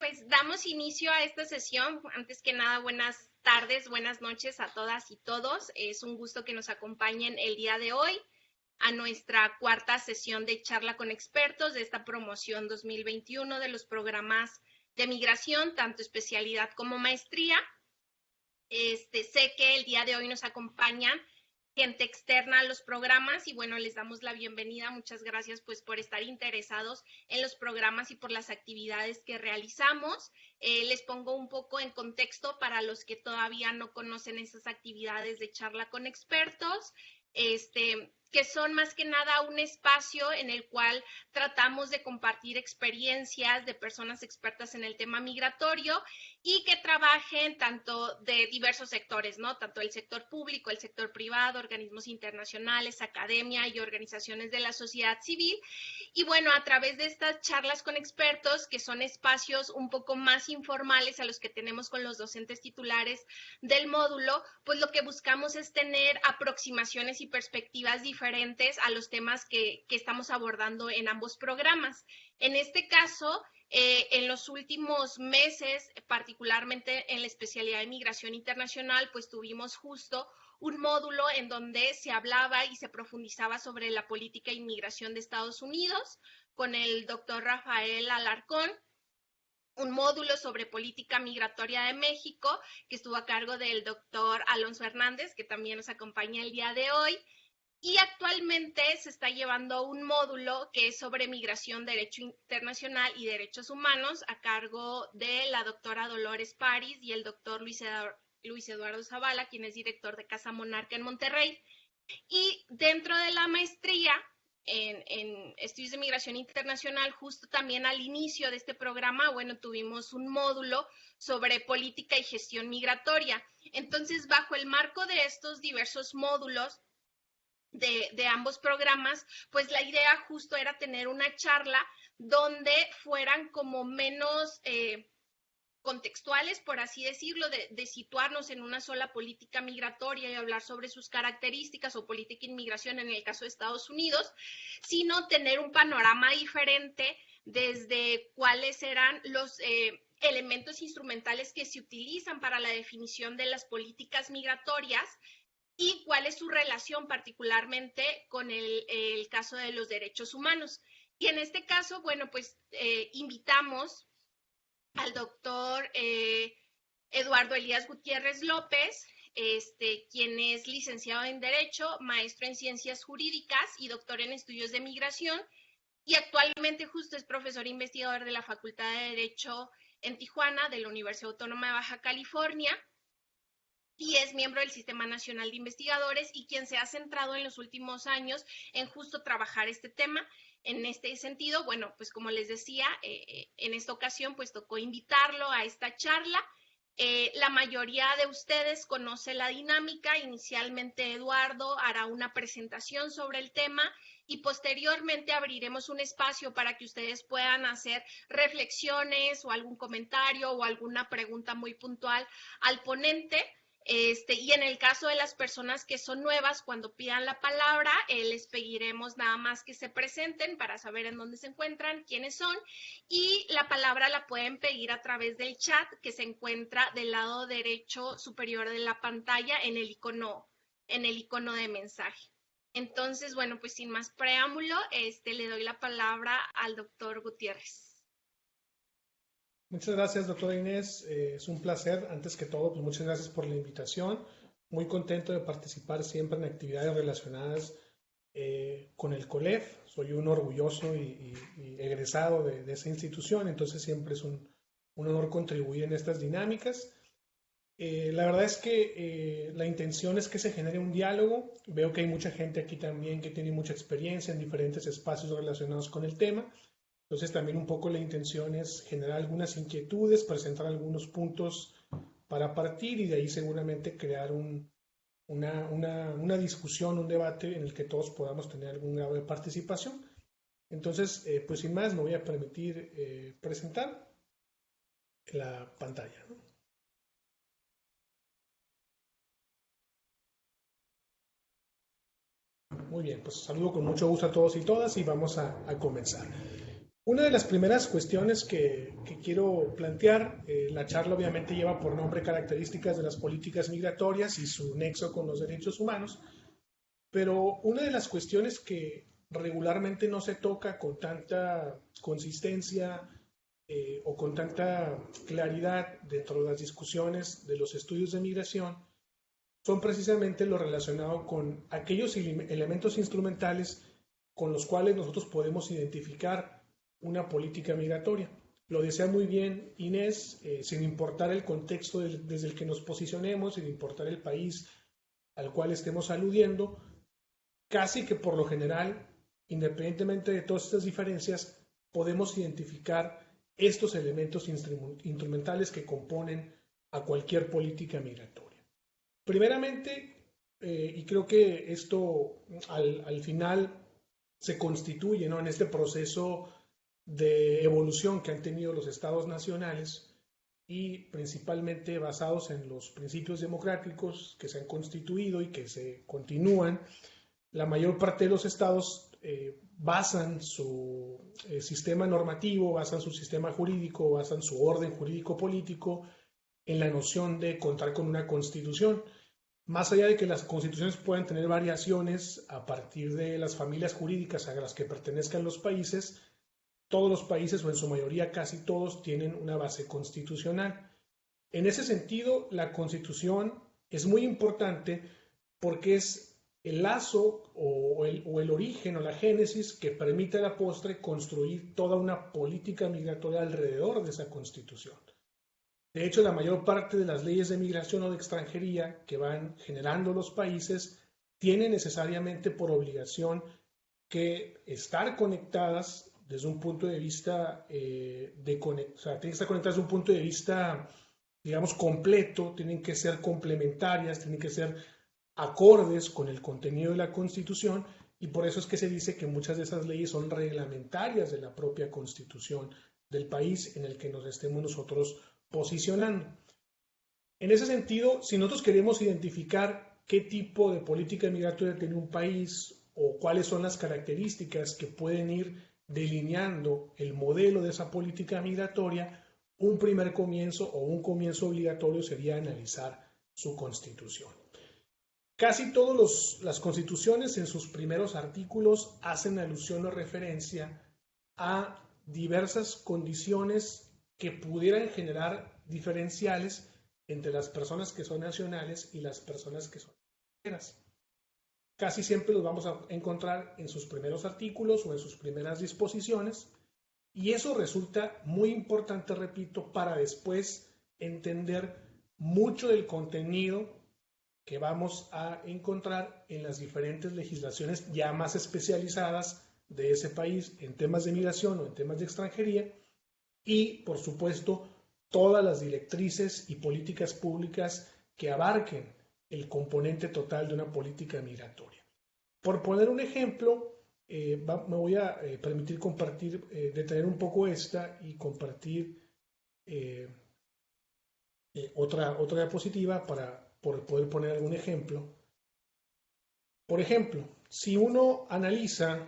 Pues damos inicio a esta sesión. Antes que nada, buenas tardes, buenas noches a todas y todos. Es un gusto que nos acompañen el día de hoy a nuestra cuarta sesión de charla con expertos de esta promoción 2021 de los programas de migración, tanto especialidad como maestría. Sé que el día de hoy nos acompañan gente externa a los programas y bueno, les damos la bienvenida. Muchas gracias pues por estar interesados en los programas y por las actividades que realizamos. Les pongo un poco en contexto para los que todavía no conocen esas actividades de charla con expertos. Que son más que nada un espacio en el cual tratamos de compartir experiencias de personas expertas en el tema migratorio y que trabajen tanto de diversos sectores, ¿no? Tanto el sector público, el sector privado, organismos internacionales, academia y organizaciones de la sociedad civil. Y bueno, a través de estas charlas con expertos, que son espacios un poco más informales a los que tenemos con los docentes titulares del módulo, pues lo que buscamos es tener aproximaciones y perspectivas diferentes a los temas que estamos abordando en ambos programas. En este caso, en los últimos meses, particularmente en la especialidad de migración internacional, pues tuvimos justo un módulo en donde se hablaba y se profundizaba sobre la política de inmigración de Estados Unidos con el doctor Rafael Alarcón, un módulo sobre política migratoria de México que estuvo a cargo del doctor Alonso Hernández, que también nos acompaña el día de hoy. Y actualmente se está llevando un módulo que es sobre migración, derecho internacional y derechos humanos a cargo de la doctora Dolores París y el doctor Luis Eduardo Zavala, quien es director de Casa Monarca en Monterrey. Y dentro de la maestría en estudios de migración internacional, justo también al inicio de este programa, bueno, tuvimos un módulo sobre política y gestión migratoria. Entonces, bajo el marco de estos diversos módulos, de ambos programas, pues la idea justo era tener una charla donde fueran como menos contextuales, por así decirlo, de situarnos en una sola política migratoria y hablar sobre sus características o política de inmigración en el caso de Estados Unidos, sino tener un panorama diferente desde cuáles eran los elementos instrumentales que se utilizan para la definición de las políticas migratorias y cuál es su relación particularmente con el caso de los derechos humanos. Y en este caso, bueno, pues invitamos al doctor Eduardo Elías Gutiérrez López, quien es licenciado en Derecho, maestro en Ciencias Jurídicas y doctor en Estudios de Migración, y actualmente justo es profesor investigador de la Facultad de Derecho en Tijuana, de la Universidad Autónoma de Baja California, y es miembro del Sistema Nacional de Investigadores y quien se ha centrado en los últimos años en justo trabajar este tema. En este sentido, bueno, pues como les decía, en esta ocasión pues tocó invitarlo a esta charla. La mayoría de ustedes conoce la dinámica. Inicialmente Eduardo hará una presentación sobre el tema y posteriormente abriremos un espacio para que ustedes puedan hacer reflexiones o algún comentario o alguna pregunta muy puntual al ponente. Y en el caso de las personas que son nuevas, cuando pidan la palabra, les pediremos nada más que se presenten para saber en dónde se encuentran, quiénes son, y la palabra la pueden pedir a través del chat que se encuentra del lado derecho superior de la pantalla en el icono de mensaje. Entonces, bueno, pues sin más preámbulo, le doy la palabra al doctor Gutiérrez. Muchas gracias, doctora Inés. Es un placer. Antes que todo, pues muchas gracias por la invitación. Muy contento de participar siempre en actividades relacionadas con el COLEF. Soy un orgulloso y egresado de esa institución, entonces siempre es un honor contribuir en estas dinámicas. La verdad es que la intención es que se genere un diálogo. Veo que hay mucha gente aquí también que tiene mucha experiencia en diferentes espacios relacionados con el tema. Entonces también un poco la intención es generar algunas inquietudes, presentar algunos puntos para partir y de ahí seguramente crear una discusión, un debate en el que todos podamos tener algún grado de participación. Entonces, pues sin más, me voy a permitir presentar la pantalla, ¿no? Muy bien, pues saludo con mucho gusto a todos y todas y vamos a comenzar. Una de las primeras cuestiones que quiero plantear, la charla obviamente lleva por nombre características de las políticas migratorias y su nexo con los derechos humanos, pero una de las cuestiones que regularmente no se toca con tanta consistencia o con tanta claridad dentro de las discusiones de los estudios de migración son precisamente lo relacionado con aquellos elementos instrumentales con los cuales nosotros podemos identificar una política migratoria. Lo decía muy bien Inés, sin importar el contexto desde el que nos posicionemos, sin importar el país al cual estemos aludiendo, casi que por lo general, independientemente de todas estas diferencias, podemos identificar estos elementos instrumentales que componen a cualquier política migratoria. Primeramente, y creo que esto al final se constituye, ¿no?, en este proceso de evolución que han tenido los estados nacionales y principalmente basados en los principios democráticos que se han constituido y que se continúan. La mayor parte de los estados basan su sistema normativo, basan su sistema jurídico, basan su orden jurídico-político en la noción de contar con una constitución. Más allá de que las constituciones puedan tener variaciones a partir de las familias jurídicas a las que pertenezcan los países, todos los países, o en su mayoría casi todos, tienen una base constitucional. En ese sentido, la Constitución es muy importante porque es el lazo o el origen o la génesis que permite a la postre construir toda una política migratoria alrededor de esa Constitución. De hecho, la mayor parte de las leyes de migración o de extranjería que van generando los países tienen necesariamente por obligación que estar conectadas desde un punto de vista o sea, tienen que estar conectadas desde un punto de vista, digamos, completo, tienen que ser complementarias, tienen que ser acordes con el contenido de la Constitución, y por eso es que se dice que muchas de esas leyes son reglamentarias de la propia Constitución del país en el que nos estemos nosotros posicionando. En ese sentido, si nosotros queremos identificar qué tipo de política migratoria tiene un país o cuáles son las características que pueden ir delineando el modelo de esa política migratoria, un primer comienzo o un comienzo obligatorio sería analizar su constitución. Casi todas las constituciones en sus primeros artículos hacen alusión o referencia a diversas condiciones que pudieran generar diferenciales entre las personas que son nacionales y las personas que son extranjeras. Casi siempre los vamos a encontrar en sus primeros artículos o en sus primeras disposiciones, y eso resulta muy importante, repito, para después entender mucho del contenido que vamos a encontrar en las diferentes legislaciones ya más especializadas de ese país en temas de migración o en temas de extranjería, y, por supuesto, todas las directrices y políticas públicas que abarquen el componente total de una política migratoria. Por poner un ejemplo, me voy a permitir compartir, detener un poco esta y compartir otra diapositiva para poder poner algún ejemplo. Por ejemplo, si uno analiza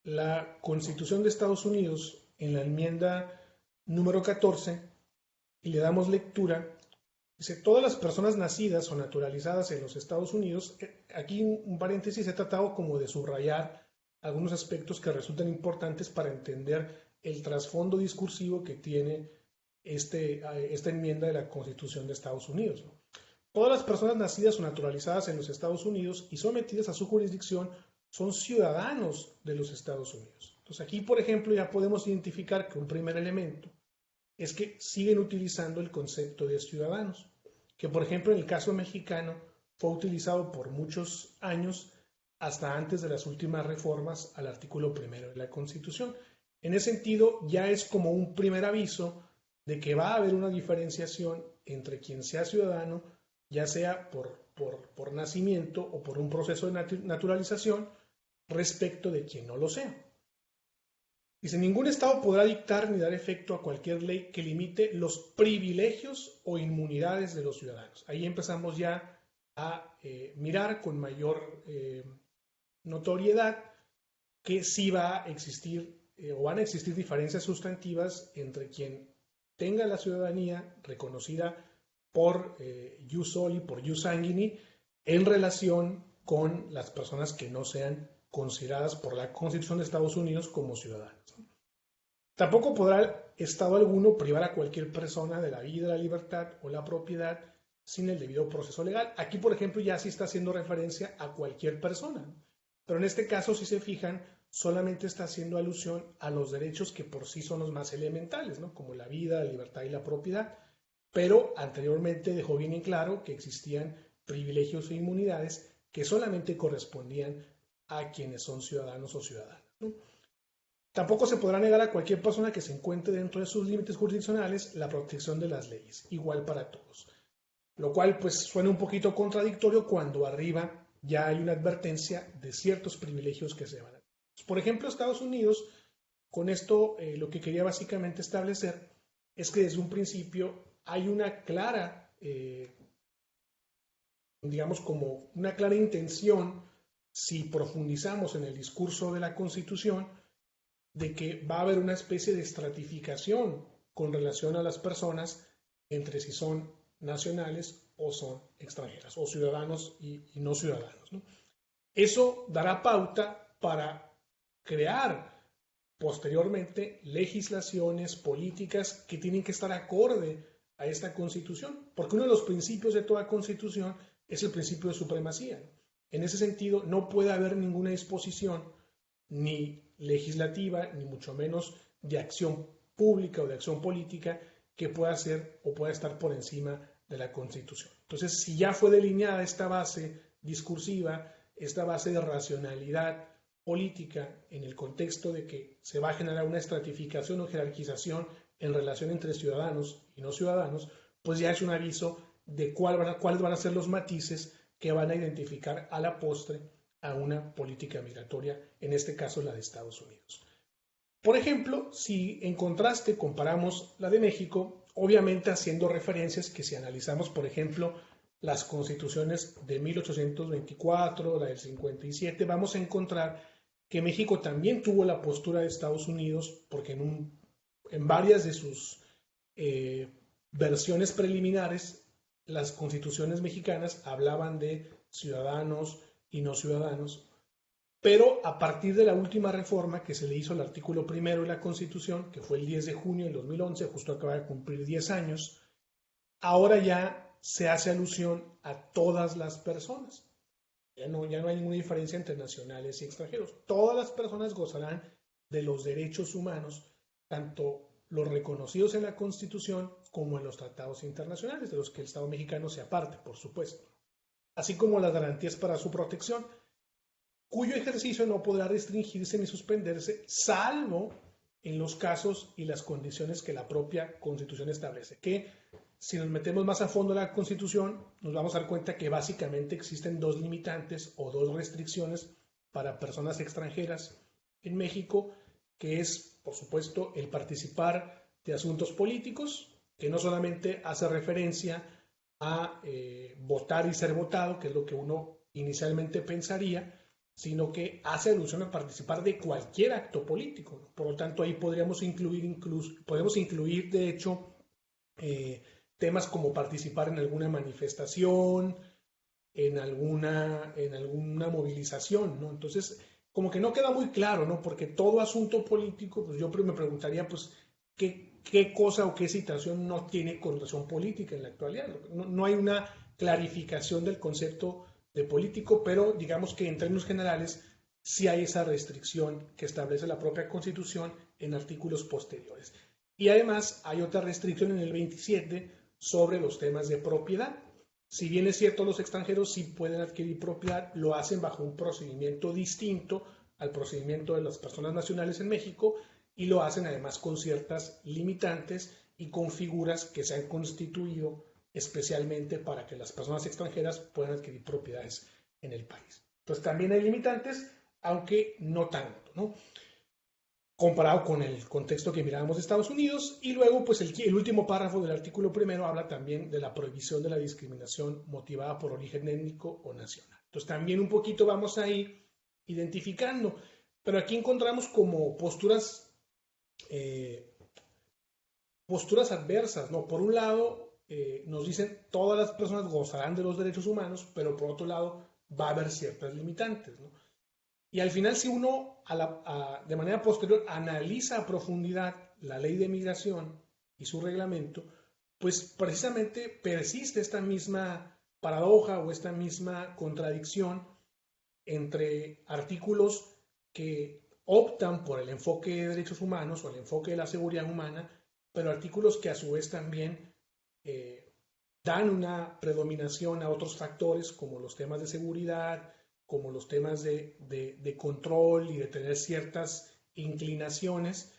la Constitución de Estados Unidos en la enmienda número 14 y le damos lectura, dice: todas las personas nacidas o naturalizadas en los Estados Unidos. Aquí un paréntesis, he tratado como de subrayar algunos aspectos que resultan importantes para entender el trasfondo discursivo que tiene esta enmienda de la Constitución de Estados Unidos, ¿no? Todas las personas nacidas o naturalizadas en los Estados Unidos y sometidas a su jurisdicción son ciudadanos de los Estados Unidos. Entonces aquí, por ejemplo, ya podemos identificar que un primer elemento es que siguen utilizando el concepto de ciudadanos, que por ejemplo en el caso mexicano fue utilizado por muchos años hasta antes de las últimas reformas al artículo primero de la Constitución. En ese sentido, ya es como un primer aviso de que va a haber una diferenciación entre quien sea ciudadano, ya sea por nacimiento o por un proceso de naturalización, respecto de quien no lo sea. Dice: ningún Estado podrá dictar ni dar efecto a cualquier ley que limite los privilegios o inmunidades de los ciudadanos. Ahí empezamos ya a mirar con mayor notoriedad que sí va a existir o van a existir diferencias sustantivas entre quien tenga la ciudadanía reconocida por ius soli, por ius sanguinis, en relación con las personas que no sean consideradas por la Constitución de Estados Unidos como ciudadanos. Tampoco podrá Estado alguno privar a cualquier persona de la vida, la libertad o la propiedad sin el debido proceso legal. Aquí, por ejemplo, ya sí está haciendo referencia a cualquier persona, pero en este caso, si se fijan, solamente está haciendo alusión a los derechos que por sí son los más elementales, ¿no? Como la vida, la libertad y la propiedad, pero anteriormente dejó bien en claro que existían privilegios e inmunidades que solamente correspondían a quienes son ciudadanos o ciudadanas, ¿no? Tampoco se podrá negar a cualquier persona que se encuentre dentro de sus límites jurisdiccionales la protección de las leyes, igual para todos. Lo cual pues suena un poquito contradictorio cuando arriba ya hay una advertencia de ciertos privilegios que se van a dar. Por ejemplo, Estados Unidos, con esto lo que quería básicamente establecer es que desde un principio hay una clara, digamos como una clara intención, si profundizamos en el discurso de la Constitución, de que va a haber una especie de estratificación con relación a las personas entre si son nacionales o son extranjeras, o ciudadanos y no ciudadanos, ¿no? Eso dará pauta para crear posteriormente legislaciones, políticas que tienen que estar acorde a esta Constitución, porque uno de los principios de toda Constitución es el principio de supremacía. En ese sentido, no puede haber ninguna disposición ni legislativa, ni mucho menos de acción pública o de acción política que pueda ser o pueda estar por encima de la Constitución. Entonces, si ya fue delineada esta base discursiva, esta base de racionalidad política en el contexto de que se va a generar una estratificación o jerarquización en relación entre ciudadanos y no ciudadanos, pues ya es un aviso de cuáles van a ser los matices que van a identificar a la postre a una política migratoria, en este caso la de Estados Unidos. Por ejemplo, si en contraste comparamos la de México, obviamente haciendo referencias que si analizamos, por ejemplo, las constituciones de 1824, la del 57, vamos a encontrar que México también tuvo la postura de Estados Unidos, porque en varias de sus versiones preliminares, las constituciones mexicanas hablaban de ciudadanos y no ciudadanos, pero a partir de la última reforma que se le hizo al artículo primero de la Constitución, que fue el 10 de junio del 2011, justo acaba de cumplir 10 años, ahora ya se hace alusión a todas las personas. Ya no hay ninguna diferencia entre nacionales y extranjeros. Todas las personas gozarán de los derechos humanos, tanto los reconocidos en la Constitución como en los tratados internacionales, de los que el Estado mexicano se aparte, por supuesto, así como las garantías para su protección, cuyo ejercicio no podrá restringirse ni suspenderse, salvo en los casos y las condiciones que la propia Constitución establece, que si nos metemos más a fondo en la Constitución, nos vamos a dar cuenta que básicamente existen dos limitantes o dos restricciones para personas extranjeras en México, que es, por supuesto, el participar de asuntos políticos, que no solamente hace referencia a votar y ser votado, que es lo que uno inicialmente pensaría, sino que hace alusión a participar de cualquier acto político. Por lo tanto, ahí podemos incluir de hecho, temas como participar en alguna manifestación, en alguna movilización, ¿no? Entonces, como que no queda muy claro, ¿no? Porque todo asunto político, pues yo me preguntaría, pues, ¿qué cosa o qué situación no tiene connotación política en la actualidad? No hay una clarificación del concepto de político, pero digamos que en términos generales sí hay esa restricción que establece la propia Constitución en artículos posteriores. Y además hay otra restricción en el 27 sobre los temas de propiedad. Si bien es cierto, los extranjeros sí pueden adquirir propiedad, lo hacen bajo un procedimiento distinto al procedimiento de las personas nacionales en México y lo hacen además con ciertas limitantes y con figuras que se han constituido especialmente para que las personas extranjeras puedan adquirir propiedades en el país. Entonces también hay limitantes, aunque no tanto, ¿no? Comparado con el contexto que mirábamos de Estados Unidos. Y luego, pues el último párrafo del artículo primero habla también de la prohibición de la discriminación motivada por origen étnico o nacional. Entonces también un poquito vamos a ir identificando. Pero aquí encontramos como posturas adversas, ¿no? Por un lado, nos dicen todas las personas gozarán de los derechos humanos, pero por otro lado va a haber ciertas limitantes, ¿no? Y al final, si uno de manera posterior analiza a profundidad la ley de migración y su reglamento, pues precisamente persiste esta misma paradoja o esta misma contradicción entre artículos que optan por el enfoque de derechos humanos o el enfoque de la seguridad humana, pero artículos que a su vez también dan una predominación a otros factores como los temas de seguridad, como los temas de control y de tener ciertas inclinaciones.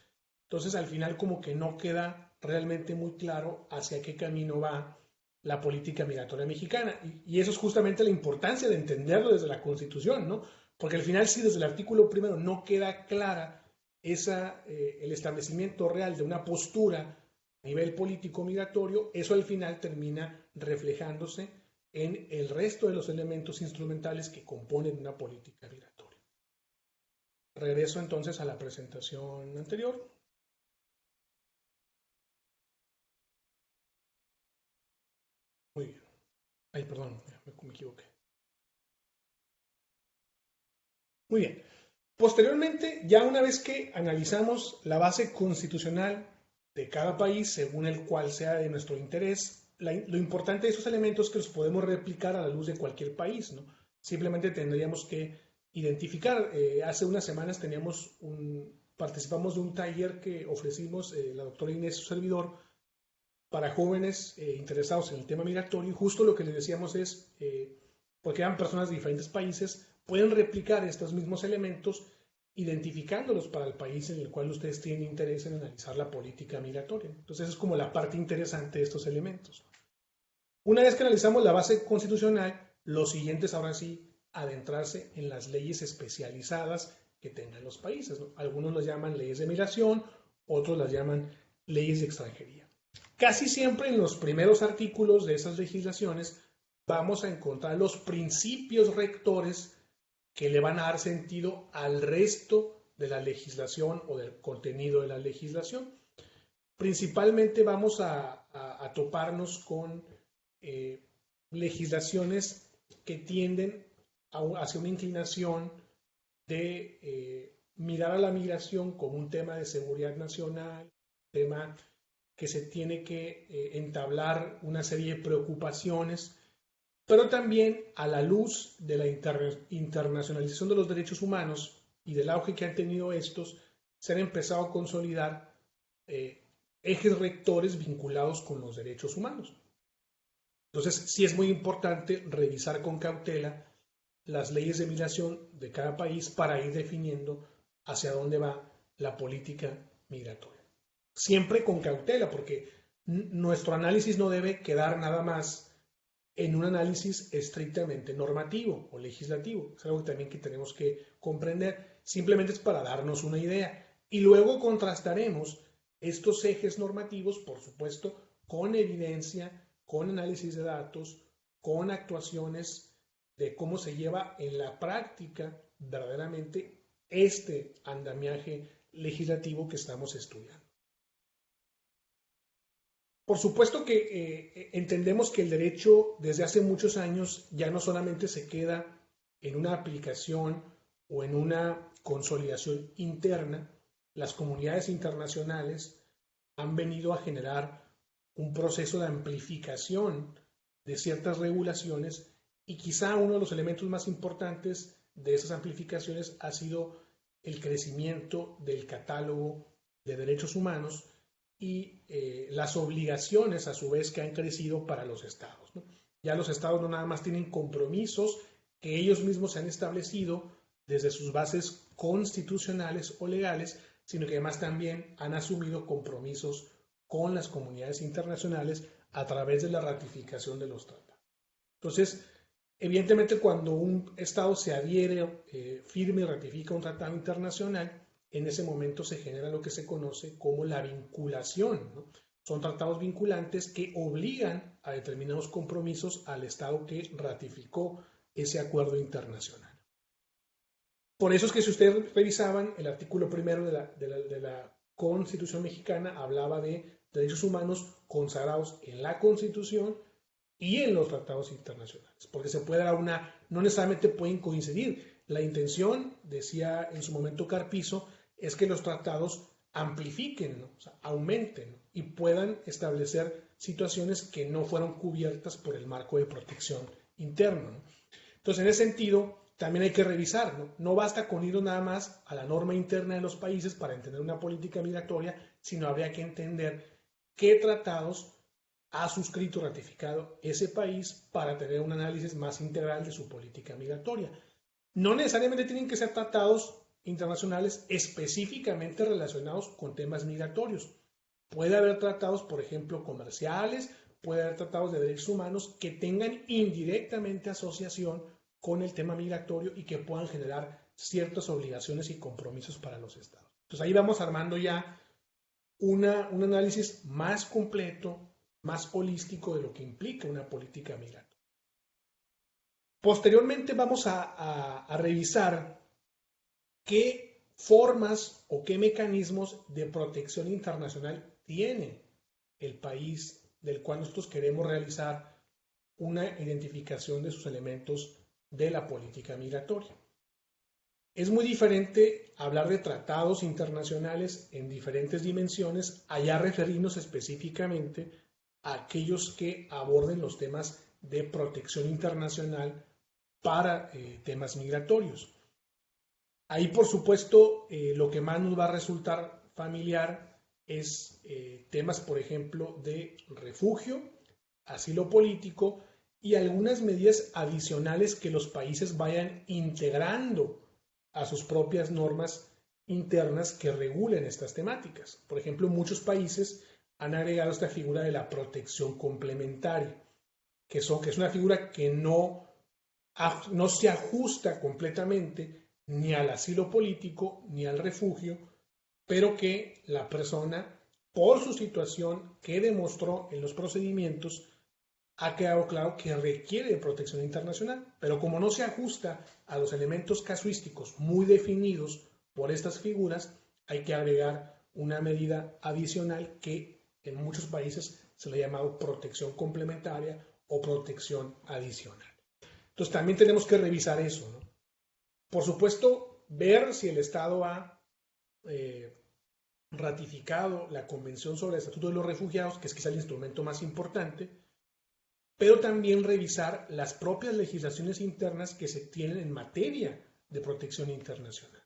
Entonces al final como que no queda realmente muy claro hacia qué camino va la política migratoria mexicana. Y eso es justamente la importancia de entenderlo desde la Constitución, ¿no? Porque al final si desde el artículo primero no queda clara el establecimiento real de una postura a nivel político migratorio, eso al final termina reflejándose en el resto de los elementos instrumentales que componen una política migratoria. Regreso entonces a la presentación anterior. Muy bien. Ay, perdón, me equivoqué. Muy bien. Posteriormente, ya una vez que analizamos la base constitucional de cada país según el cual sea de nuestro interés, lo importante de esos elementos es que los podemos replicar a la luz de cualquier país, ¿no? Simplemente tendríamos que identificar. Hace unas semanas participamos de un taller que ofrecimos la doctora Inés, su servidor, para jóvenes interesados en el tema migratorio, y justo lo que les decíamos es, porque eran personas de diferentes países, pueden replicar estos mismos elementos identificándolos para el país en el cual ustedes tienen interés en analizar la política migratoria. Entonces es como la parte interesante de estos elementos. Una vez que analizamos la base constitucional, lo siguiente es ahora sí adentrarse en las leyes especializadas que tengan los países, ¿no? Algunos las llaman leyes de migración, otros las llaman leyes de extranjería. Casi siempre en los primeros artículos de esas legislaciones vamos a encontrar los principios rectores que le van a dar sentido al resto de la legislación o del contenido de la legislación. Principalmente vamos a toparnos con legislaciones que tienden hacia una inclinación de mirar a la migración como un tema de seguridad nacional, tema que se tiene que entablar una serie de preocupaciones, pero también a la luz de la internacionalización de los derechos humanos y del auge que han tenido estos, se han empezado a consolidar ejes rectores vinculados con los derechos humanos. Entonces, sí es muy importante revisar con cautela las leyes de migración de cada país para ir definiendo hacia dónde va la política migratoria. Siempre con cautela, porque nuestro análisis no debe quedar nada más en un análisis estrictamente normativo o legislativo. Es algo también que tenemos que comprender. Simplemente es para darnos una idea. Y luego contrastaremos estos ejes normativos, por supuesto, con evidencia, con análisis de datos, con actuaciones de cómo se lleva en la práctica verdaderamente este andamiaje legislativo que estamos estudiando. Por supuesto que entendemos que el derecho desde hace muchos años ya no solamente se queda en una aplicación o en una consolidación interna. Las comunidades internacionales han venido a generar un proceso de amplificación de ciertas regulaciones, y quizá uno de los elementos más importantes de esas amplificaciones ha sido el crecimiento del catálogo de derechos humanos y las obligaciones a su vez que han crecido para los estados, ¿no? Ya los estados no nada más tienen compromisos que ellos mismos se han establecido desde sus bases constitucionales o legales, sino que además también han asumido compromisos con las comunidades internacionales a través de la ratificación de los tratados. Entonces, evidentemente cuando un estado se adhiere, firme y ratifica un tratado internacional, en ese momento se genera lo que se conoce como la vinculación, ¿no? Son tratados vinculantes que obligan a determinados compromisos al Estado que ratificó ese acuerdo internacional. Por eso es que si ustedes revisaban el artículo primero de la Constitución mexicana, hablaba de derechos humanos consagrados en la Constitución y en los tratados internacionales, porque se puede dar no necesariamente pueden coincidir. La intención, decía en su momento Carpizo, es que los tratados amplifiquen, ¿no? O sea, aumenten, ¿no? Y puedan establecer situaciones que no fueron cubiertas por el marco de protección interno, ¿no? Entonces, en ese sentido, también hay que revisar, ¿no? No basta con ir nada más a la norma interna de los países para entender una política migratoria, sino habría que entender qué tratados ha suscrito, ratificado ese país para tener un análisis más integral de su política migratoria. No necesariamente tienen que ser tratados internacionales específicamente relacionados con temas migratorios. Puede haber tratados, por ejemplo, comerciales, puede haber tratados de derechos humanos que tengan indirectamente asociación con el tema migratorio y que puedan generar ciertas obligaciones y compromisos para los estados. Entonces ahí vamos armando ya un análisis más completo, más holístico de lo que implica una política migratoria. Posteriormente vamos a revisar qué formas o qué mecanismos de protección internacional tiene el país del cual nosotros queremos realizar una identificación de sus elementos de la política migratoria. Es muy diferente hablar de tratados internacionales en diferentes dimensiones, allá referirnos específicamente a aquellos que aborden los temas de protección internacional para temas migratorios. Ahí, por supuesto, lo que más nos va a resultar familiar es temas, por ejemplo, de refugio, asilo político y algunas medidas adicionales que los países vayan integrando a sus propias normas internas que regulen estas temáticas. Por ejemplo, muchos países han agregado esta figura de la protección complementaria, que es una figura que no se ajusta completamente ni al asilo político ni al refugio, pero que la persona, por su situación que demostró en los procedimientos, ha quedado claro que requiere de protección internacional, pero como no se ajusta a los elementos casuísticos muy definidos por estas figuras, hay que agregar una medida adicional que en muchos países se le ha llamado protección complementaria o protección adicional. Entonces también tenemos que revisar eso, ¿no? Por supuesto, ver si el Estado ha ratificado la Convención sobre el Estatuto de los Refugiados, que es quizá el instrumento más importante, pero también revisar las propias legislaciones internas que se tienen en materia de protección internacional.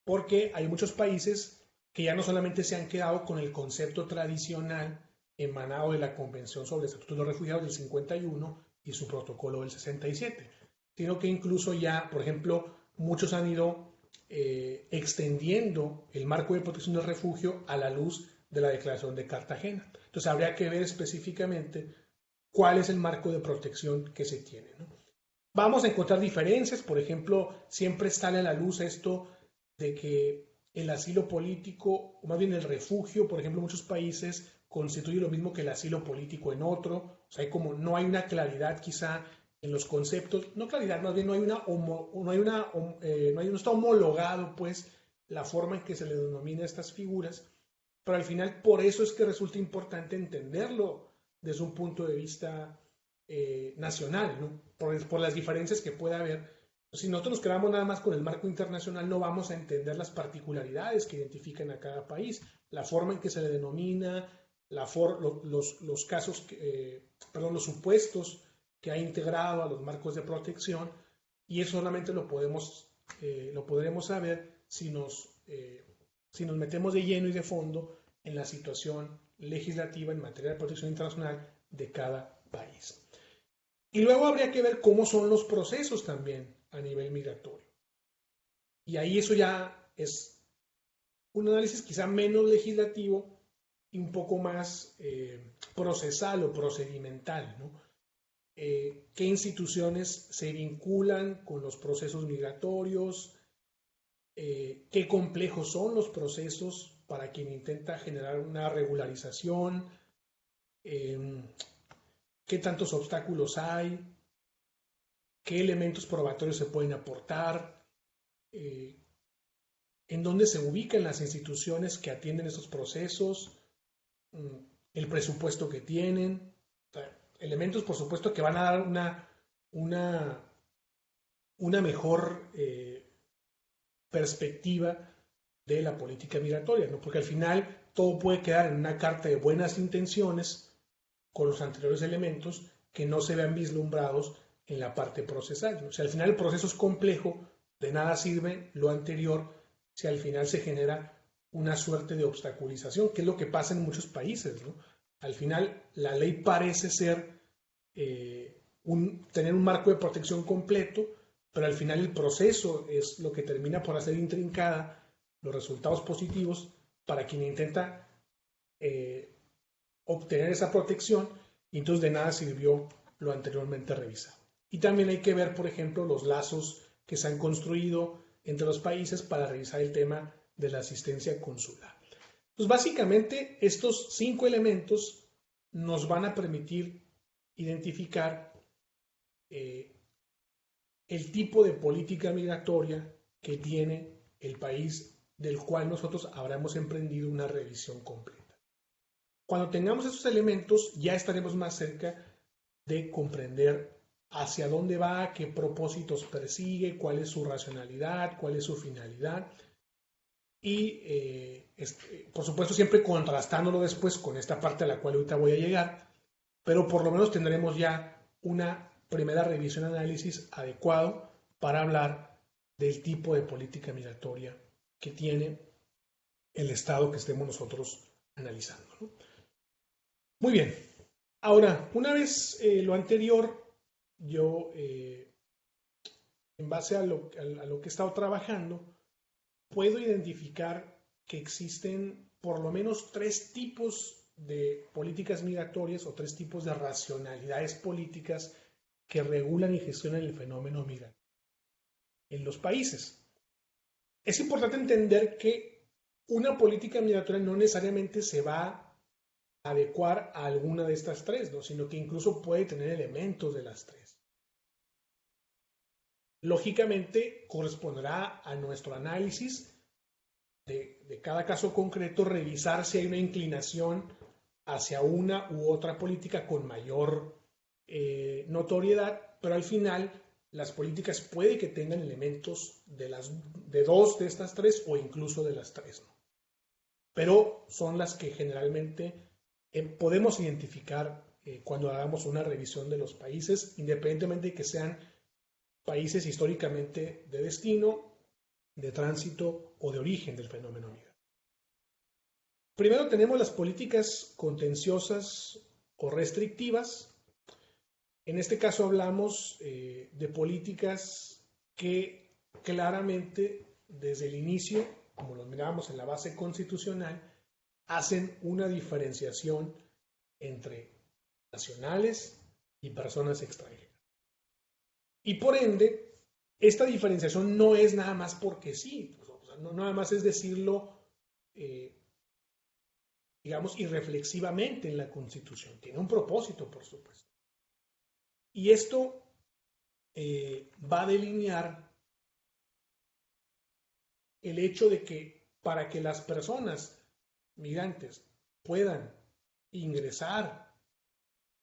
Porque hay muchos países que ya no solamente se han quedado con el concepto tradicional emanado de la Convención sobre el Estatuto de los Refugiados del 51 y su protocolo del 67, sino que incluso ya, por ejemplo, muchos han ido extendiendo el marco de protección del refugio a la luz de la Declaración de Cartagena. Entonces habría que ver específicamente cuál es el marco de protección que se tiene, ¿no? Vamos a encontrar diferencias, por ejemplo, siempre sale a la luz esto de que el asilo político, o más bien el refugio, por ejemplo, en muchos países constituye lo mismo que el asilo político en otro, o sea, no hay una claridad quizá en los conceptos, no claridad, más bien no está homologado pues la forma en que se le denomina a estas figuras, pero al final por eso es que resulta importante entenderlo desde un punto de vista nacional, ¿no? Por las diferencias que puede haber. Si nosotros nos quedamos nada más con el marco internacional, no vamos a entender las particularidades que identifican a cada país, la forma en que se le denomina, los casos, los supuestos que ha integrado a los marcos de protección, y eso solamente lo podremos saber si nos metemos de lleno y de fondo en la situación legislativa en materia de protección internacional de cada país. Y luego habría que ver cómo son los procesos también a nivel migratorio. Y ahí eso ya es un análisis quizá menos legislativo y un poco más procesal o procedimental, ¿no? ¿Qué instituciones se vinculan con los procesos migratorios? ¿Qué complejos son los procesos para quien intenta generar una regularización? ¿Qué tantos obstáculos hay? ¿Qué elementos probatorios se pueden aportar? en dónde se ubican las instituciones que atienden esos procesos, el presupuesto que tienen, elementos por supuesto que van a dar una mejor perspectiva de la política migratoria, ¿no? Porque al final todo puede quedar en una carta de buenas intenciones con los anteriores elementos que no se vean vislumbrados en la parte procesal, ¿no? O sea, al final el proceso es complejo, de nada sirve lo anterior si al final se genera una suerte de obstaculización, que es lo que pasa en muchos países, ¿no? Al final la ley parece ser tener un marco de protección completo, pero al final el proceso es lo que termina por hacer intrincada los resultados positivos para quien intenta obtener esa protección, y entonces de nada sirvió lo anteriormente revisado. Y también hay que ver, por ejemplo, los lazos que se han construido entre los países para revisar el tema de la asistencia consular. Pues básicamente estos 5 elementos nos van a permitir identificar el tipo de política migratoria que tiene el país del cual nosotros habremos emprendido una revisión completa. Cuando tengamos esos elementos ya estaremos más cerca de comprender hacia dónde va, qué propósitos persigue, cuál es su racionalidad, cuál es su finalidad y por supuesto siempre contrastándolo después con esta parte a la cual ahorita voy a llegar, pero por lo menos tendremos ya una primera revisión, análisis adecuado para hablar del tipo de política migratoria que tiene el Estado que estemos nosotros analizando, ¿no? Muy bien. Ahora, una vez lo anterior, yo, en base a lo que he estado trabajando, puedo identificar que existen por lo menos 3 tipos de políticas migratorias o 3 tipos de racionalidades políticas que regulan y gestionan el fenómeno migratorio en los países. Es importante entender que una política migratoria no necesariamente se va a adecuar a alguna de estas 3, ¿no? Sino que incluso puede tener elementos de las 3. Lógicamente, corresponderá a nuestro análisis de cada caso concreto revisar si hay una inclinación hacia una u otra política con mayor notoriedad, pero al final las políticas puede que tengan elementos de 2 de estas 3 o incluso de las 3, ¿no? Pero son las que generalmente podemos identificar cuando hagamos una revisión de los países, independientemente de que sean países históricamente de destino, de tránsito o de origen del fenómeno migratorio. Primero tenemos las políticas contenciosas o restrictivas. En este caso hablamos de políticas que claramente desde el inicio, como lo mirábamos en la base constitucional, hacen una diferenciación entre nacionales y personas extranjeras. Y por ende, esta diferenciación no es nada más porque sí, o sea, no nada más es decirlo, digamos, irreflexivamente en la Constitución. Tiene un propósito, por supuesto. Y esto va a delinear el hecho de que para que las personas migrantes puedan ingresar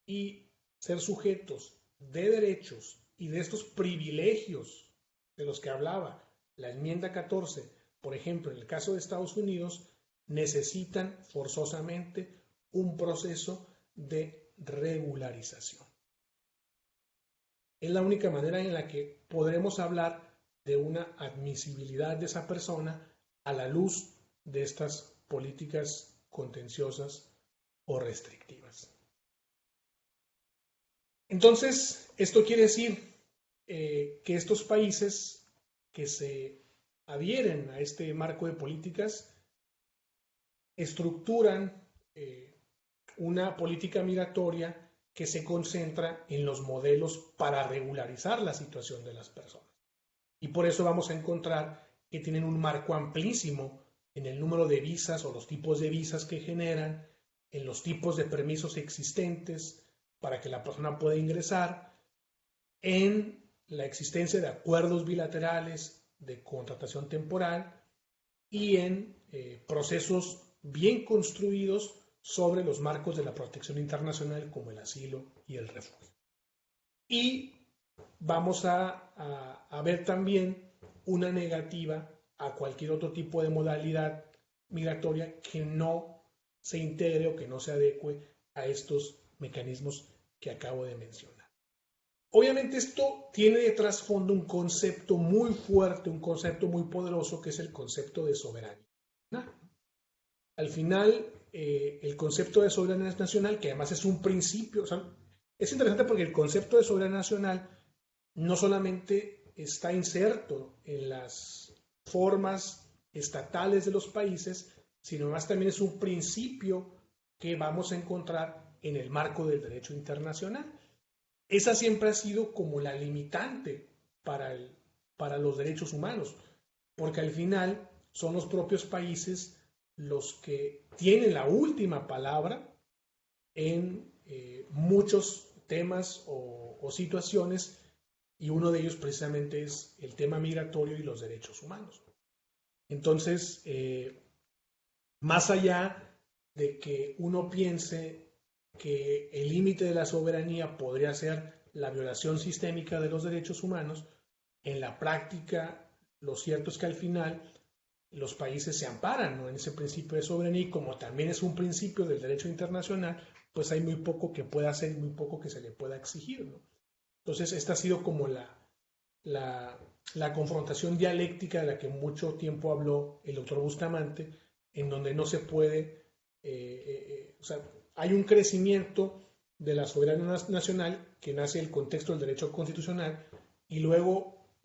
y ser sujetos de derechos y de estos privilegios de los que hablaba la enmienda 14, por ejemplo, en el caso de Estados Unidos, necesitan forzosamente un proceso de regularización. Es la única manera en la que podremos hablar de una admisibilidad de esa persona a la luz de estas políticas contenciosas o restrictivas. Entonces, esto quiere decir que estos países que se adhieren a este marco de políticas estructuran una política migratoria que se concentra en los modelos para regularizar la situación de las personas. Y por eso vamos a encontrar que tienen un marco amplísimo en el número de visas o los tipos de visas que generan, en los tipos de permisos existentes para que la persona pueda ingresar, en la existencia de acuerdos bilaterales de contratación temporal y en procesos bien construidos sobre los marcos de la protección internacional como el asilo y el refugio. Y vamos a ver también una negativa a cualquier otro tipo de modalidad migratoria que no se integre o que no se adecue a estos mecanismos que acabo de mencionar. Obviamente esto tiene de trasfondo un concepto muy fuerte, un concepto muy poderoso que es el concepto de soberanía. Al final, el concepto de soberanía nacional, que además es un principio, o sea, es interesante porque el concepto de soberanía nacional no solamente está inserto en las formas estatales de los países, sino además también es un principio que vamos a encontrar en el marco del derecho internacional. Esa siempre ha sido como la limitante para los derechos humanos, porque al final son los propios países los que tienen la última palabra en muchos temas o situaciones, y uno de ellos precisamente es el tema migratorio y los derechos humanos. Entonces, más allá de que uno piense que el límite de la soberanía podría ser la violación sistémica de los derechos humanos, en la práctica lo cierto es que al final los países se amparan, ¿no?, en ese principio de soberanía, y como también es un principio del derecho internacional, pues hay muy poco que pueda hacer y muy poco que se le pueda exigir, ¿no? Entonces esta ha sido como la confrontación dialéctica de la que mucho tiempo habló el doctor Bustamante, en donde no se puede, o sea, hay un crecimiento de la soberanía nacional que nace del contexto del derecho constitucional, y luego,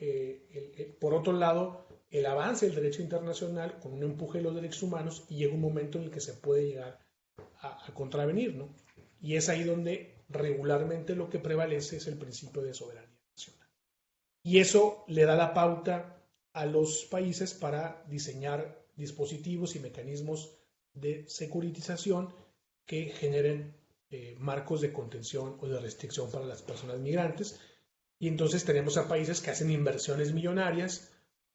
por otro lado, el avance del derecho internacional con un empuje de los derechos humanos, y llega un momento en el que se puede llegar a contravenir, ¿no? Y es ahí donde regularmente lo que prevalece es el principio de soberanía nacional. Y eso le da la pauta a los países para diseñar dispositivos y mecanismos de securitización que generen marcos de contención o de restricción para las personas migrantes. Y entonces tenemos a países que hacen inversiones millonarias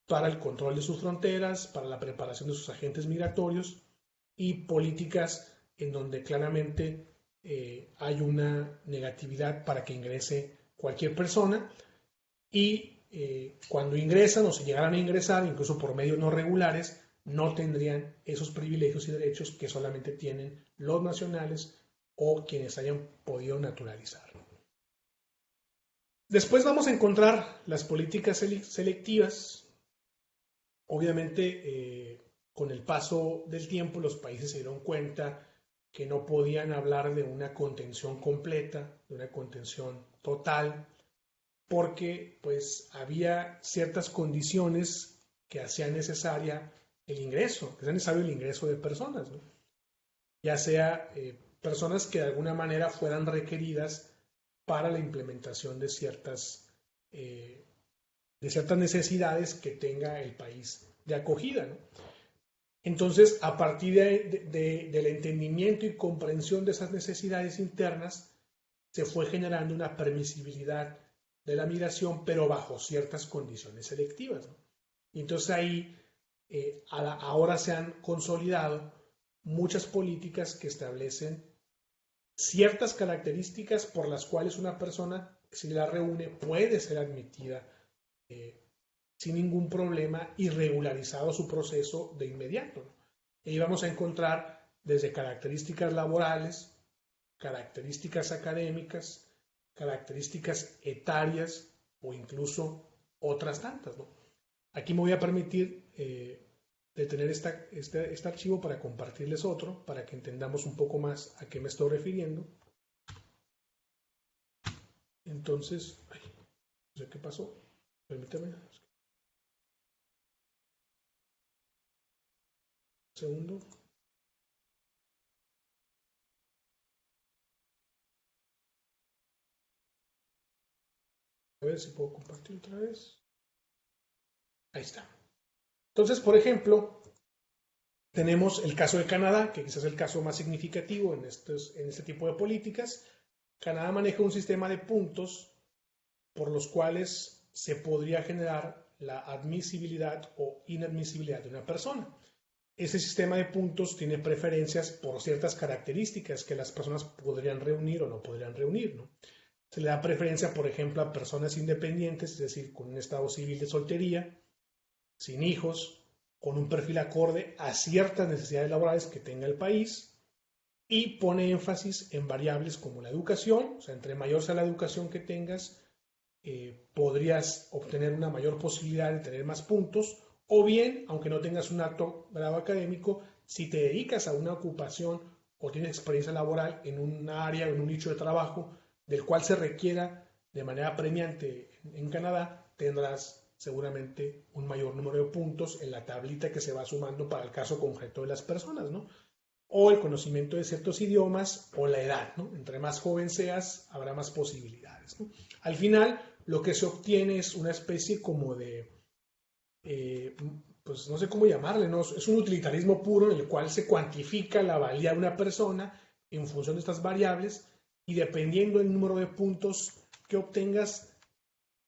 para el control de sus fronteras, para la preparación de sus agentes migratorios, y políticas en donde claramente hay una negatividad para que ingrese cualquier persona, y cuando ingresan o si llegaran a ingresar, incluso por medios no regulares, no tendrían esos privilegios y derechos que solamente tienen los nacionales o quienes hayan podido naturalizar. Después vamos a encontrar las políticas selectivas. Obviamente, con el paso del tiempo, los países se dieron cuenta que no podían hablar de una contención completa, de una contención total, porque pues había ciertas condiciones que hacían necesaria el ingreso, que hacía necesario el ingreso de personas, ¿no? Ya sea personas que de alguna manera fueran requeridas para la implementación de ciertas necesidades que tenga el país de acogida, ¿no? Entonces, a partir del entendimiento y comprensión de esas necesidades internas, se fue generando una permisibilidad de la migración, pero bajo ciertas condiciones selectivas, ¿no? Y entonces ahí, ahora se han consolidado muchas políticas que establecen ciertas características por las cuales una persona, si la reúne, puede ser admitida sin ningún problema y regularizado su proceso de inmediato, ¿no? Y ahí vamos a encontrar desde características laborales, características académicas, características etarias o incluso otras tantas, ¿no? Aquí me voy a permitir detener este archivo para compartirles otro, para que entendamos un poco más a qué me estoy refiriendo. Entonces, no sé qué pasó, permítame. Segundo. A ver si puedo compartir otra vez. Ahí está. Entonces, por ejemplo, tenemos el caso de Canadá, que quizás es el caso más significativo en este tipo de políticas. Canadá maneja un sistema de puntos por los cuales se podría generar la admisibilidad o inadmisibilidad de una persona. Ese sistema de puntos tiene preferencias por ciertas características que las personas podrían reunir o no podrían reunir, ¿no? Se le da preferencia, por ejemplo, a personas independientes, es decir, con un estado civil de soltería, sin hijos, con un perfil acorde a ciertas necesidades laborales que tenga el país, y pone énfasis en variables como la educación, o sea, entre mayor sea la educación que tengas, podrías obtener una mayor posibilidad de tener más puntos, o bien, aunque no tengas un alto grado académico, si te dedicas a una ocupación o tienes experiencia laboral en un área o en un nicho de trabajo del cual se requiera de manera premiante en Canadá, tendrás seguramente un mayor número de puntos en la tablita que se va sumando para el caso concreto de las personas, ¿no? O el conocimiento de ciertos idiomas o la edad, ¿no? Entre más joven seas, habrá más posibilidades, ¿no? Al final, lo que se obtiene es una especie como de, pues no sé cómo llamarle, ¿no? Es un utilitarismo puro en el cual se cuantifica la valía de una persona en función de estas variables y dependiendo del número de puntos que obtengas,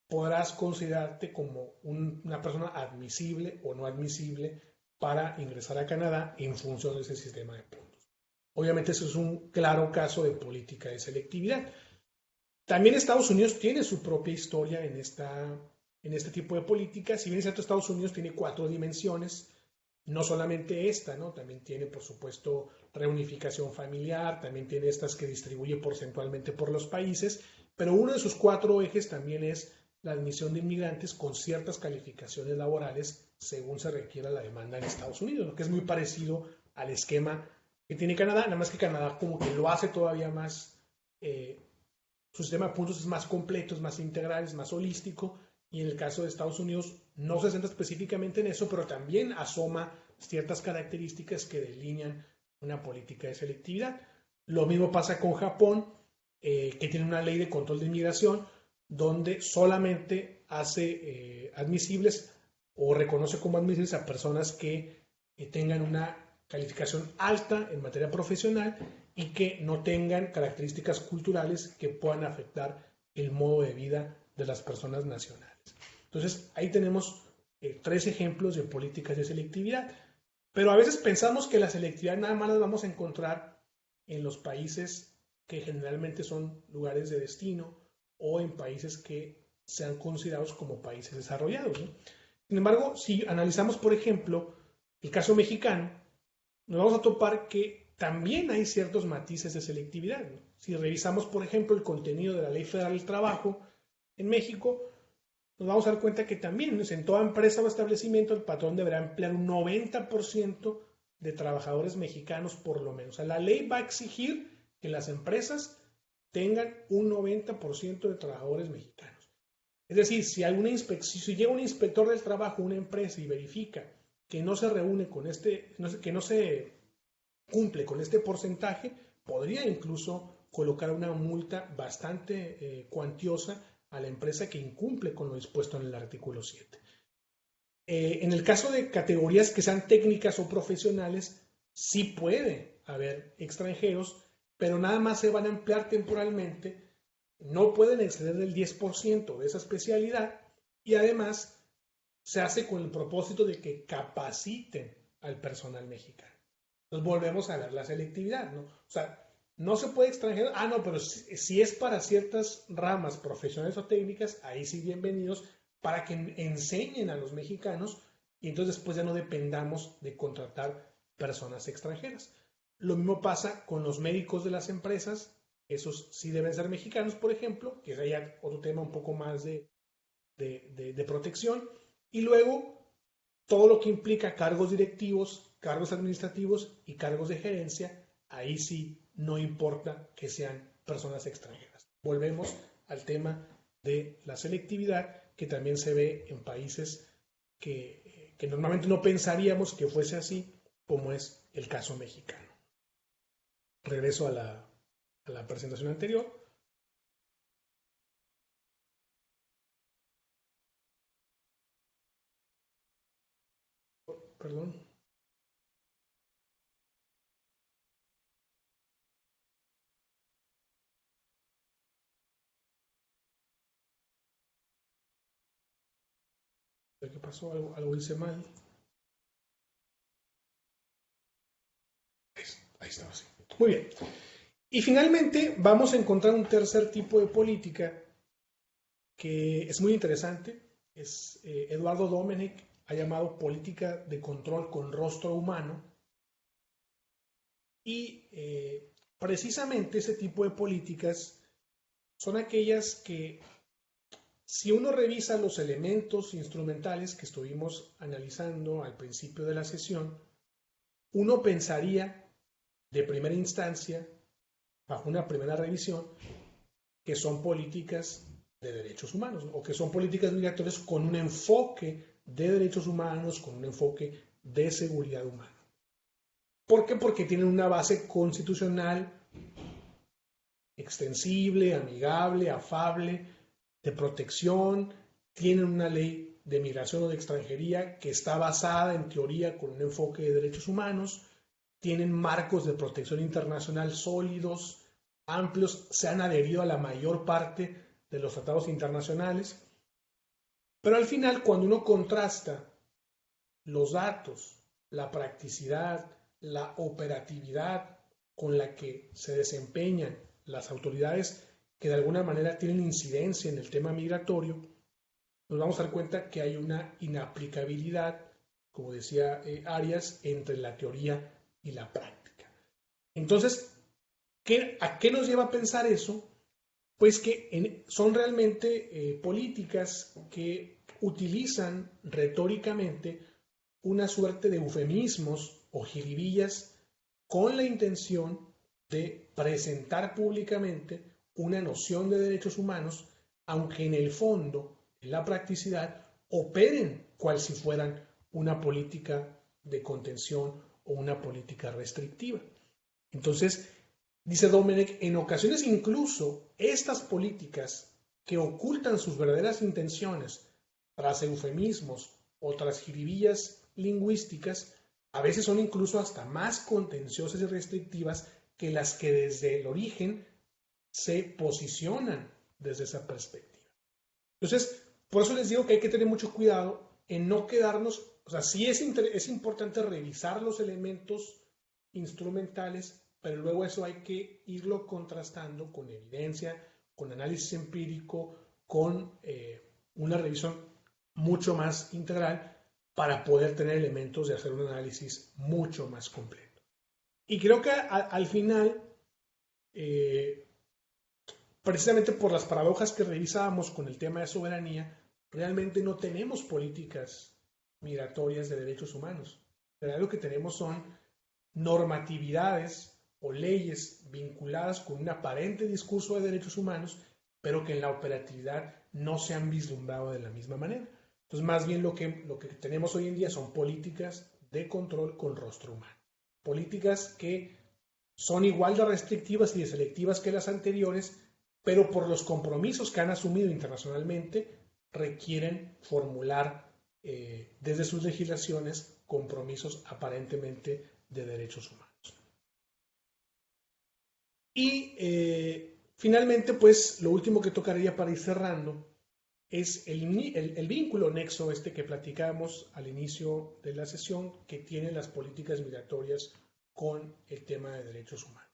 podrás considerarte como una persona admisible o no admisible para ingresar a Canadá en función de ese sistema de puntos. Obviamente eso es un claro caso de política de selectividad. También Estados Unidos tiene su propia historia en este tipo de políticas. Si bien es cierto, Estados Unidos tiene 4 dimensiones, no solamente esta, ¿no? También tiene, por supuesto, reunificación familiar, también tiene estas que distribuye porcentualmente por los países, pero uno de sus 4 ejes también es la admisión de inmigrantes con ciertas calificaciones laborales según se requiera la demanda en Estados Unidos, lo que es muy parecido al esquema que tiene Canadá, nada más que Canadá como que lo hace todavía más, su sistema de puntos es más completo, es más integral, es más holístico, y en el caso de Estados Unidos no se centra específicamente en eso, pero también asoma ciertas características que delinean una política de selectividad. Lo mismo pasa con Japón, que tiene una ley de control de inmigración donde solamente hace admisibles o reconoce como admisibles a personas que tengan una calificación alta en materia profesional y que no tengan características culturales que puedan afectar el modo de vida de las personas nacionales. Entonces, ahí tenemos 3 ejemplos de políticas de selectividad. Pero a veces pensamos que la selectividad nada más la vamos a encontrar en los países que generalmente son lugares de destino o en países que sean considerados como países desarrollados, ¿no? Sin embargo, si analizamos, por ejemplo, el caso mexicano, nos vamos a topar que también hay ciertos matices de selectividad, ¿no? Si revisamos, por ejemplo, el contenido de la Ley Federal del Trabajo en México, nos vamos a dar cuenta que también en toda empresa o establecimiento el patrón deberá emplear un 90% de trabajadores mexicanos por lo menos. O sea, la ley va a exigir que las empresas tengan un 90% de trabajadores mexicanos. Es decir, si llega un inspector del trabajo a una empresa y verifica que no se reúne con que no se cumple con este porcentaje, podría incluso colocar una multa bastante cuantiosa a la empresa que incumple con lo dispuesto en el artículo 7. En el caso de categorías que sean técnicas o profesionales, sí puede haber extranjeros, pero nada más se van a emplear temporalmente, no pueden exceder del 10% de esa especialidad y además se hace con el propósito de que capaciten al personal mexicano. Entonces volvemos a ver la selectividad, ¿no? O sea, no se puede extranjero, no, pero si es para ciertas ramas profesionales o técnicas, ahí sí bienvenidos para que enseñen a los mexicanos y entonces después ya no dependamos de contratar personas extranjeras. Lo mismo pasa con los médicos de las empresas, esos sí deben ser mexicanos, por ejemplo, que es ya otro tema un poco más de protección. Y luego todo lo que implica cargos directivos, cargos administrativos y cargos de gerencia, ahí sí no importa que sean personas extranjeras. Volvemos al tema de la selectividad que también se ve en países que normalmente no pensaríamos que fuese así, como es el caso mexicano. Regreso a la presentación anterior. Perdón. ¿Qué pasó? Algo hice mal. Ahí estaba así. Muy bien. Y finalmente vamos a encontrar un tercer tipo de política que es muy interesante. Eduardo Domenech ha llamado política de control con rostro humano. Y precisamente ese tipo de políticas son aquellas que, si uno revisa los elementos instrumentales que estuvimos analizando al principio de la sesión, uno pensaría de primera instancia, bajo una primera revisión, que son políticas de derechos humanos, o que son políticas migratorias con un enfoque de derechos humanos, con un enfoque de seguridad humana. ¿Por qué? Porque tienen una base constitucional extensible, amigable, afable, de protección, tienen una ley de migración o de extranjería que está basada en teoría con un enfoque de derechos humanos, tienen marcos de protección internacional sólidos, amplios, se han adherido a la mayor parte de los tratados internacionales, pero al final cuando uno contrasta los datos, la practicidad, la operatividad con la que se desempeñan las autoridades que de alguna manera tienen incidencia en el tema migratorio, nos vamos a dar cuenta que hay una inaplicabilidad, como decía Arias, entre la teoría y la práctica. Entonces, ¿a qué nos lleva a pensar eso? Pues que son realmente políticas que utilizan retóricamente una suerte de eufemismos o jiribillas con la intención de presentar públicamente una noción de derechos humanos, aunque en el fondo, en la practicidad, operen cual si fueran una política de contención o una política restrictiva. Entonces, dice Domenech, en ocasiones incluso estas políticas que ocultan sus verdaderas intenciones tras eufemismos o tras jiribillas lingüísticas, a veces son incluso hasta más contenciosas y restrictivas que las que desde el origen se posicionan desde esa perspectiva. Entonces, por eso les digo que hay que tener mucho cuidado en no quedarnos, o sea, sí es importante revisar los elementos instrumentales, pero luego eso hay que irlo contrastando con evidencia, con análisis empírico, con una revisión mucho más integral para poder tener elementos de hacer un análisis mucho más completo. Y creo que al final, precisamente por las paradojas que revisábamos con el tema de soberanía, realmente no tenemos políticas migratorias de derechos humanos. Pero lo que tenemos son normatividades o leyes vinculadas con un aparente discurso de derechos humanos, pero que en la operatividad no se han vislumbrado de la misma manera. Entonces, más bien lo que tenemos hoy en día son políticas de control con rostro humano. Políticas que son igual de restrictivas y de selectivas que las anteriores, pero por los compromisos que han asumido internacionalmente, requieren formular desde sus legislaciones compromisos aparentemente de derechos humanos. Y finalmente, pues, lo último que tocaría para ir cerrando es el vínculo nexo que platicamos al inicio de la sesión que tienen las políticas migratorias con el tema de derechos humanos.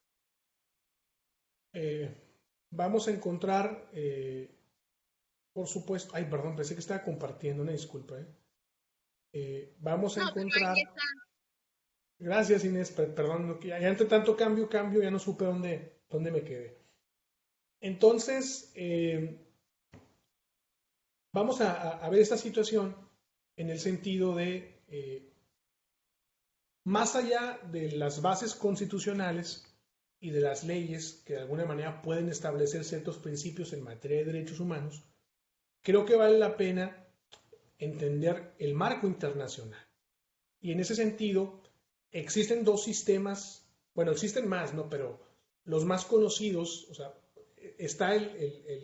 Vamos a encontrar, por supuesto, ay, perdón, pensé que estaba compartiendo, una disculpa. Vamos a encontrar... Gracias, Inés, perdón, ya entre tanto cambio, ya no supe dónde me quedé. Entonces, vamos a ver esta situación en el sentido de, más allá de las bases constitucionales y de las leyes que de alguna manera pueden establecer ciertos principios en materia de derechos humanos, creo que vale la pena entender el marco internacional. Y en ese sentido, existen dos sistemas, bueno, existen más, ¿no? Pero los más conocidos, o sea, está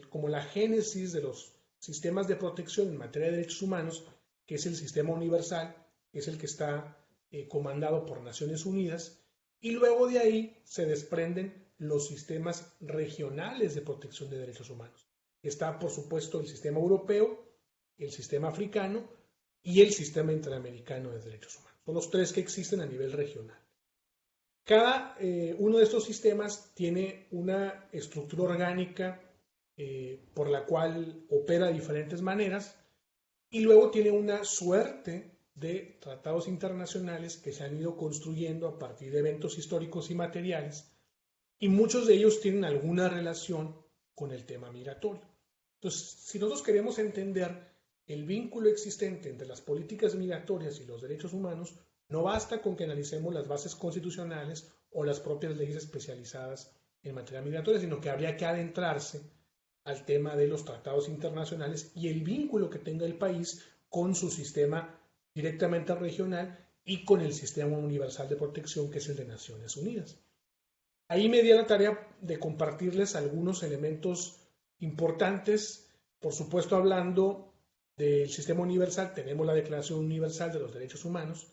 como la génesis de los sistemas de protección en materia de derechos humanos, que es el sistema universal, que es el que está comandado por Naciones Unidas, y luego de ahí se desprenden los sistemas regionales de protección de derechos humanos. Está, por supuesto, el sistema europeo, el sistema africano y el Sistema Interamericano de Derechos Humanos. Son los tres que existen a nivel regional. Cada uno de estos sistemas tiene una estructura orgánica por la cual opera de diferentes maneras y luego tiene una suerte de tratados internacionales que se han ido construyendo a partir de eventos históricos y materiales, y muchos de ellos tienen alguna relación con el tema migratorio. Entonces, si nosotros queremos entender el vínculo existente entre las políticas migratorias y los derechos humanos, no basta con que analicemos las bases constitucionales o las propias leyes especializadas en materia migratoria, sino que habría que adentrarse al tema de los tratados internacionales y el vínculo que tenga el país con su sistema directamente regional y con el sistema universal de protección, que es el de Naciones Unidas. Ahí me di a la tarea de compartirles algunos elementos importantes. Por supuesto, hablando del sistema universal, tenemos la Declaración Universal de los Derechos Humanos,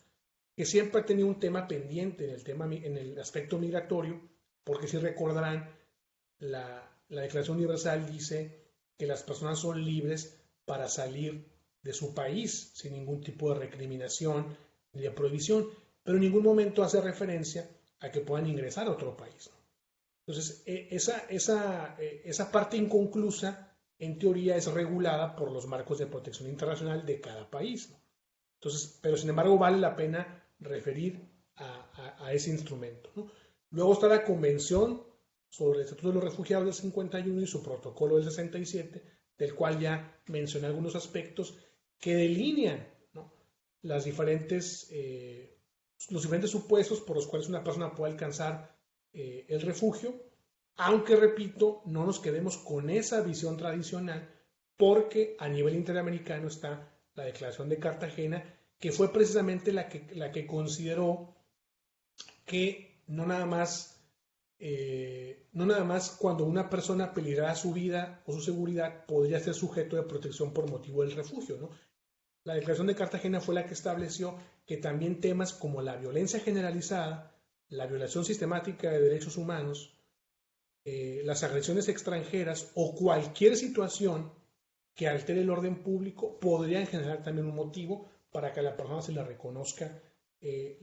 que siempre ha tenido un tema pendiente en el aspecto migratorio, porque si recordarán, la Declaración Universal dice que las personas son libres para salir de su país sin ningún tipo de recriminación ni de prohibición, pero en ningún momento hace referencia a que puedan ingresar a otro país. Entonces, esa parte inconclusa, en teoría, es regulada por los marcos de protección internacional de cada país, ¿no? Entonces, pero sin embargo, vale la pena referir a ese instrumento, ¿no? Luego está la Convención sobre el Estatuto de los Refugiados del 51 y su protocolo del 67, del cual ya mencioné algunos aspectos que delinean, ¿no?, los diferentes supuestos por los cuales una persona puede alcanzar el refugio, aunque, repito, no nos quedemos con esa visión tradicional, porque a nivel interamericano está la Declaración de Cartagena, que fue precisamente la que consideró que no nada más cuando una persona peligrara su vida o su seguridad podría ser sujeto de protección por motivo del refugio, ¿no? La Declaración de Cartagena fue la que estableció que también temas como la violencia generalizada, la violación sistemática de derechos humanos, las agresiones extranjeras o cualquier situación que altere el orden público podrían generar también un motivo para que a la persona se le reconozca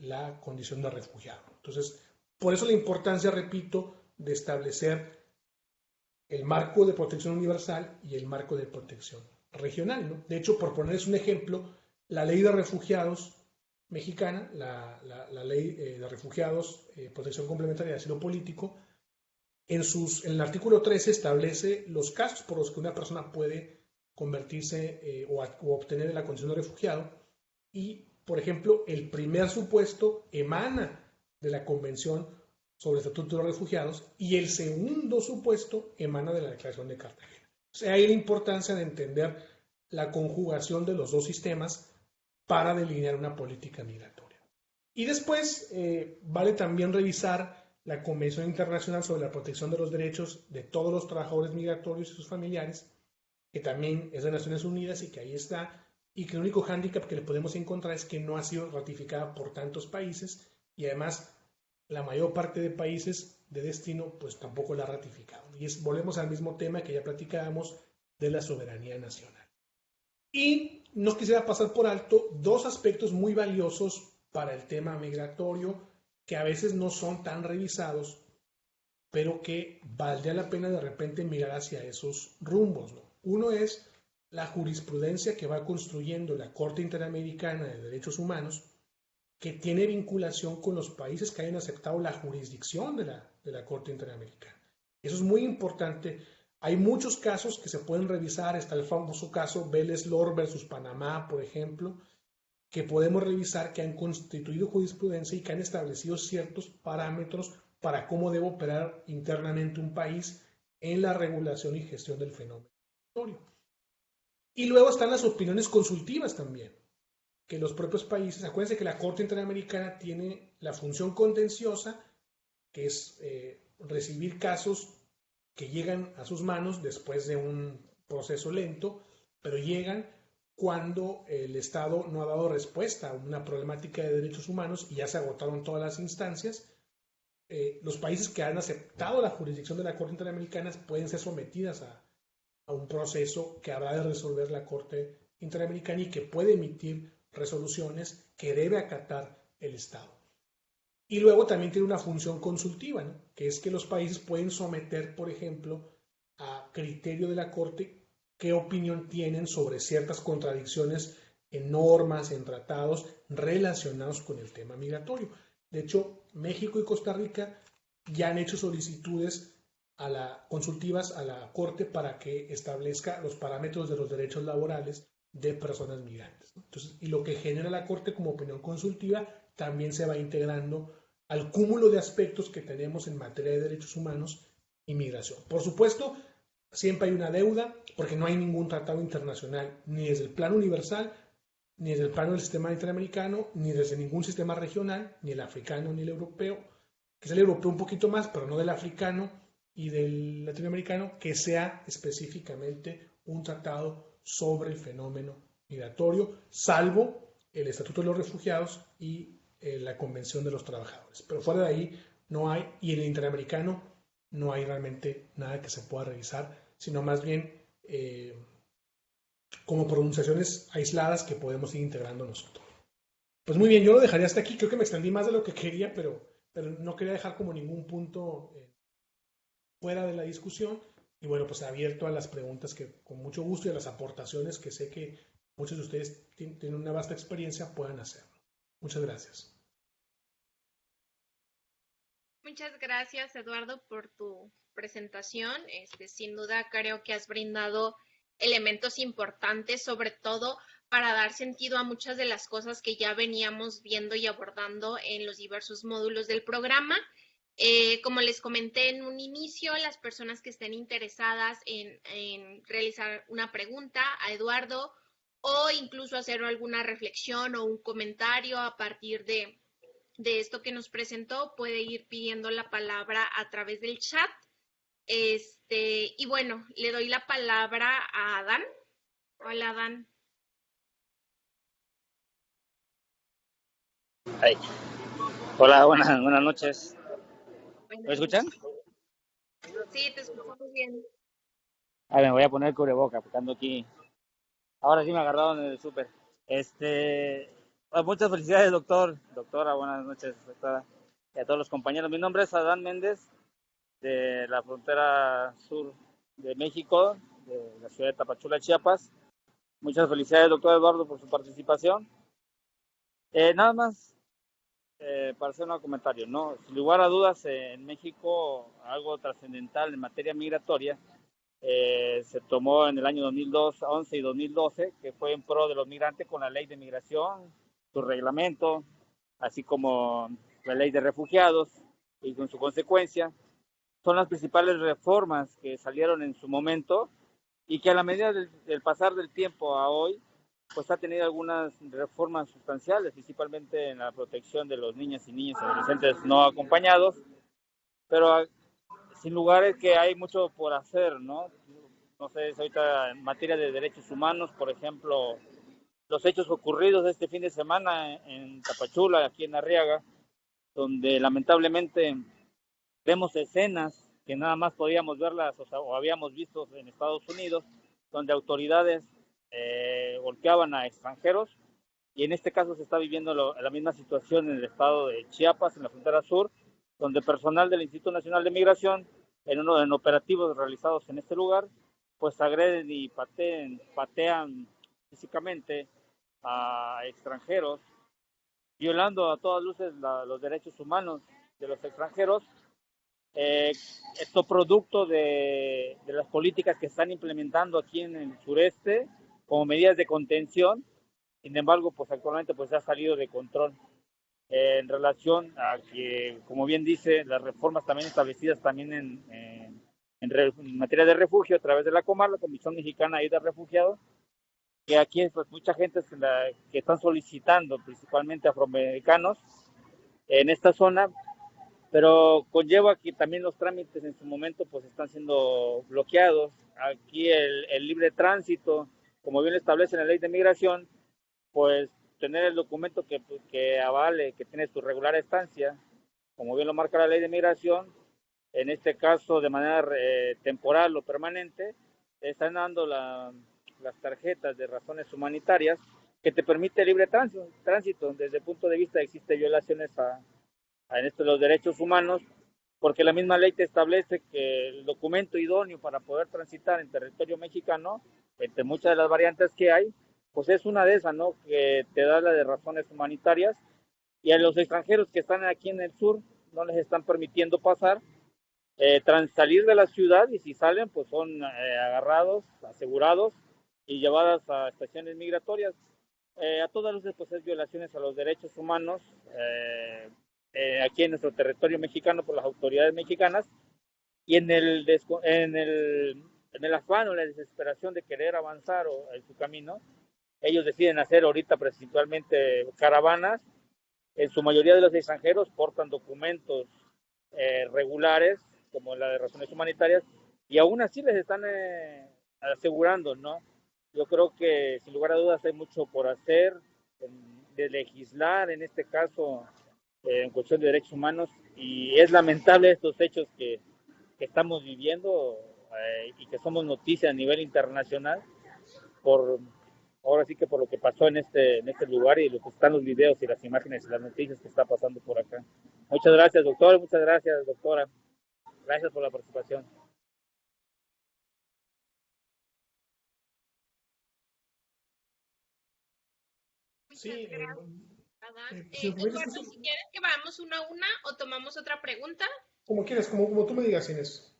la condición de refugiado. Entonces, por eso la importancia, repito, de establecer el marco de protección universal y el marco de protección regional, ¿no? De hecho, por ponerles un ejemplo, la ley de refugiados mexicana, la ley de refugiados, protección complementaria de asilo político, en el artículo 13 establece los casos por los que una persona puede convertirse o obtener la condición de refugiado y, por ejemplo, el primer supuesto emana de la Convención sobre el Estatuto de los Refugiados y el segundo supuesto emana de la Declaración de Cartagena. O sea, hay la importancia de entender la conjugación de los dos sistemas para delinear una política migratoria. Y después vale también revisar la Convención Internacional sobre la Protección de los Derechos de todos los trabajadores migratorios y sus familiares, que también es de Naciones Unidas y que ahí está, y que el único hándicap que le podemos encontrar es que no ha sido ratificada por tantos países y además la mayor parte de países de destino pues tampoco la ha ratificado. Y volvemos al mismo tema que ya platicábamos de la soberanía nacional. Y no quisiera pasar por alto dos aspectos muy valiosos para el tema migratorio que a veces no son tan revisados, pero que valdría la pena de repente mirar hacia esos rumbos, ¿no? Uno es la jurisprudencia que va construyendo la Corte Interamericana de Derechos Humanos, que tiene vinculación con los países que hayan aceptado la jurisdicción de la Corte Interamericana. Eso es muy importante. Hay muchos casos que se pueden revisar. Está el famoso caso Vélez-Lor versus Panamá, por ejemplo, que podemos revisar, que han constituido jurisprudencia y que han establecido ciertos parámetros para cómo debe operar internamente un país en la regulación y gestión del fenómeno migratorio. Y luego están las opiniones consultivas también, que los propios países, acuérdense que la Corte Interamericana tiene la función contenciosa, que es recibir casos que llegan a sus manos después de un proceso lento, pero llegan cuando el Estado no ha dado respuesta a una problemática de derechos humanos y ya se agotaron todas las instancias. Los países que han aceptado la jurisdicción de la Corte Interamericana pueden ser sometidas a un proceso que habrá de resolver la Corte Interamericana y que puede emitir resoluciones que debe acatar el Estado. Y luego también tiene una función consultiva, ¿no? Que es que los países pueden someter, por ejemplo, a criterio de la Corte qué opinión tienen sobre ciertas contradicciones en normas, en tratados relacionados con el tema migratorio. De hecho, México y Costa Rica ya han hecho solicitudes consultivas a la Corte para que establezca los parámetros de los derechos laborales de personas migrantes, ¿no? Entonces, y lo que genera la Corte como opinión consultiva también se va integrando al cúmulo de aspectos que tenemos en materia de derechos humanos y migración. Por supuesto, siempre hay una deuda porque no hay ningún tratado internacional, ni desde el plano universal, ni desde el plano del sistema interamericano, ni desde ningún sistema regional, ni el africano ni el europeo, que es el europeo un poquito más, pero no del africano y del latinoamericano, que sea específicamente un tratado sobre el fenómeno migratorio, salvo el Estatuto de los Refugiados y la Convención de los Trabajadores. Pero fuera de ahí no hay, y en el interamericano no hay realmente nada que se pueda revisar, sino más bien como pronunciaciones aisladas que podemos ir integrando nosotros. Pues muy bien, yo lo dejaría hasta aquí. Creo que me extendí más de lo que quería, pero no quería dejar como ningún punto fuera de la discusión. Y bueno, pues abierto a las preguntas que con mucho gusto y a las aportaciones que sé que muchos de ustedes tienen una vasta experiencia puedan hacerlo. Muchas gracias. Muchas gracias, Eduardo, por tu presentación. Sin duda creo que has brindado elementos importantes, sobre todo para dar sentido a muchas de las cosas que ya veníamos viendo y abordando en los diversos módulos del programa. Como les comenté en un inicio, las personas que estén interesadas en realizar una pregunta a Eduardo o incluso hacer alguna reflexión o un comentario a partir de esto que nos presentó, puede ir pidiendo la palabra a través del chat. Y bueno, le doy la palabra a Adán. Hola, Adán. Ay. Hola, buenas noches. ¿Me escuchan? Sí, te escuchamos bien. Me voy a poner el cubreboca porque ando aquí. Ahora sí me agarraron en el súper. Muchas felicidades, doctor. Doctora, buenas noches, doctora. Y a todos los compañeros. Mi nombre es Adán Méndez, de la frontera sur de México, de la ciudad de Tapachula, Chiapas. Muchas felicidades, doctor Eduardo, por su participación. Nada más para hacer un comentario, ¿no? Sin lugar a dudas, en México algo trascendental en materia migratoria se tomó en el año 2011 y 2012, que fue en pro de los migrantes con la ley de migración, su reglamento, así como la ley de refugiados y con su consecuencia. Son las principales reformas que salieron en su momento y que a la medida del pasar del tiempo a hoy, pues ha tenido algunas reformas sustanciales, principalmente en la protección de los niños y adolescentes no acompañados, pero sin lugar es que hay mucho por hacer, ¿no? No sé, ahorita en materia de derechos humanos, por ejemplo, los hechos ocurridos este fin de semana en Tapachula, aquí en Arriaga, donde lamentablemente vemos escenas que nada más podíamos verlas o habíamos visto en Estados Unidos, donde autoridades golpeaban a extranjeros, y en este caso se está viviendo la misma situación en el estado de Chiapas, en la frontera sur, donde personal del Instituto Nacional de Migración, en operativos realizados en este lugar, pues agreden y patean físicamente a extranjeros, violando a todas luces los derechos humanos de los extranjeros. Esto producto de las políticas que están implementando aquí en el sureste como medidas de contención. Sin embargo, pues actualmente pues ha salido de control en relación a que, como bien dice, las reformas también establecidas también en materia de refugio a través de la COMAR, la Comisión Mexicana de Refugiados, que aquí pues mucha gente que están solicitando, principalmente afroamericanos, en esta zona, pero conlleva que también los trámites en su momento pues están siendo bloqueados. Aquí el libre tránsito, como bien lo establece la ley de migración, pues tener el documento que avale que tienes tu regular estancia, como bien lo marca la ley de migración, en este caso de manera temporal o permanente, están dando las tarjetas de razones humanitarias, que te permite libre tránsito. Desde el punto de vista existe violaciones en esto de los derechos humanos, porque la misma ley te establece que el documento idóneo para poder transitar en territorio mexicano, entre muchas de las variantes que hay, pues es una de esas, ¿no? Que te da la de razones humanitarias, y a los extranjeros que están aquí en el sur no les están permitiendo pasar, salir de la ciudad, y si salen, pues son agarrados, asegurados y llevadas a estaciones migratorias. A todas luces, pues es violaciones a los derechos humanos aquí en nuestro territorio mexicano por las autoridades mexicanas, y en el afán o la desesperación de querer avanzar en su camino, ellos deciden hacer ahorita principalmente caravanas. En su mayoría de los extranjeros portan documentos regulares, como la de razones humanitarias, y aún así les están asegurando, ¿no? Yo creo que sin lugar a dudas hay mucho por hacer, de legislar en este caso en cuestión de derechos humanos, y es lamentable estos hechos que estamos viviendo y que somos noticia a nivel internacional por ahora sí que por lo que pasó en este lugar, y lo que están los videos y las imágenes y las noticias que está pasando por acá. Muchas gracias, doctor, muchas gracias, doctora. Gracias por la participación. Sí, Muchas gracias, Adán. si me permites, Eduardo, si quieres que vamos una a una o tomamos otra pregunta. como quieras, como tú me digas, Inés.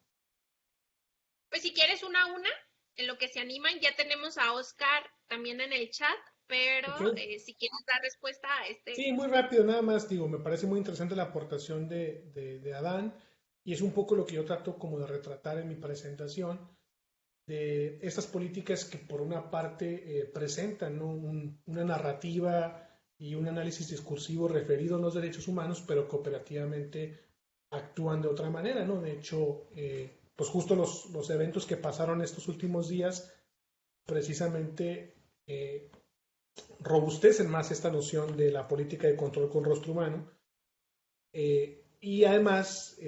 Pues si quieres una a una, en lo que se animan, ya tenemos a Oscar también en el chat, pero Ok. si quieres dar respuesta a este. Sí, muy rápido, nada más, digo, me parece muy interesante la aportación de Adán, y es un poco lo que yo trato como de retratar en mi presentación, de estas políticas que por una parte presentan, ¿no? Una narrativa y un análisis discursivo referido a los derechos humanos, pero cooperativamente actúan de otra manera, ¿no? De hecho, pues justo los eventos que pasaron estos últimos días precisamente robustecen más esta noción de la política de control con rostro humano. Y además,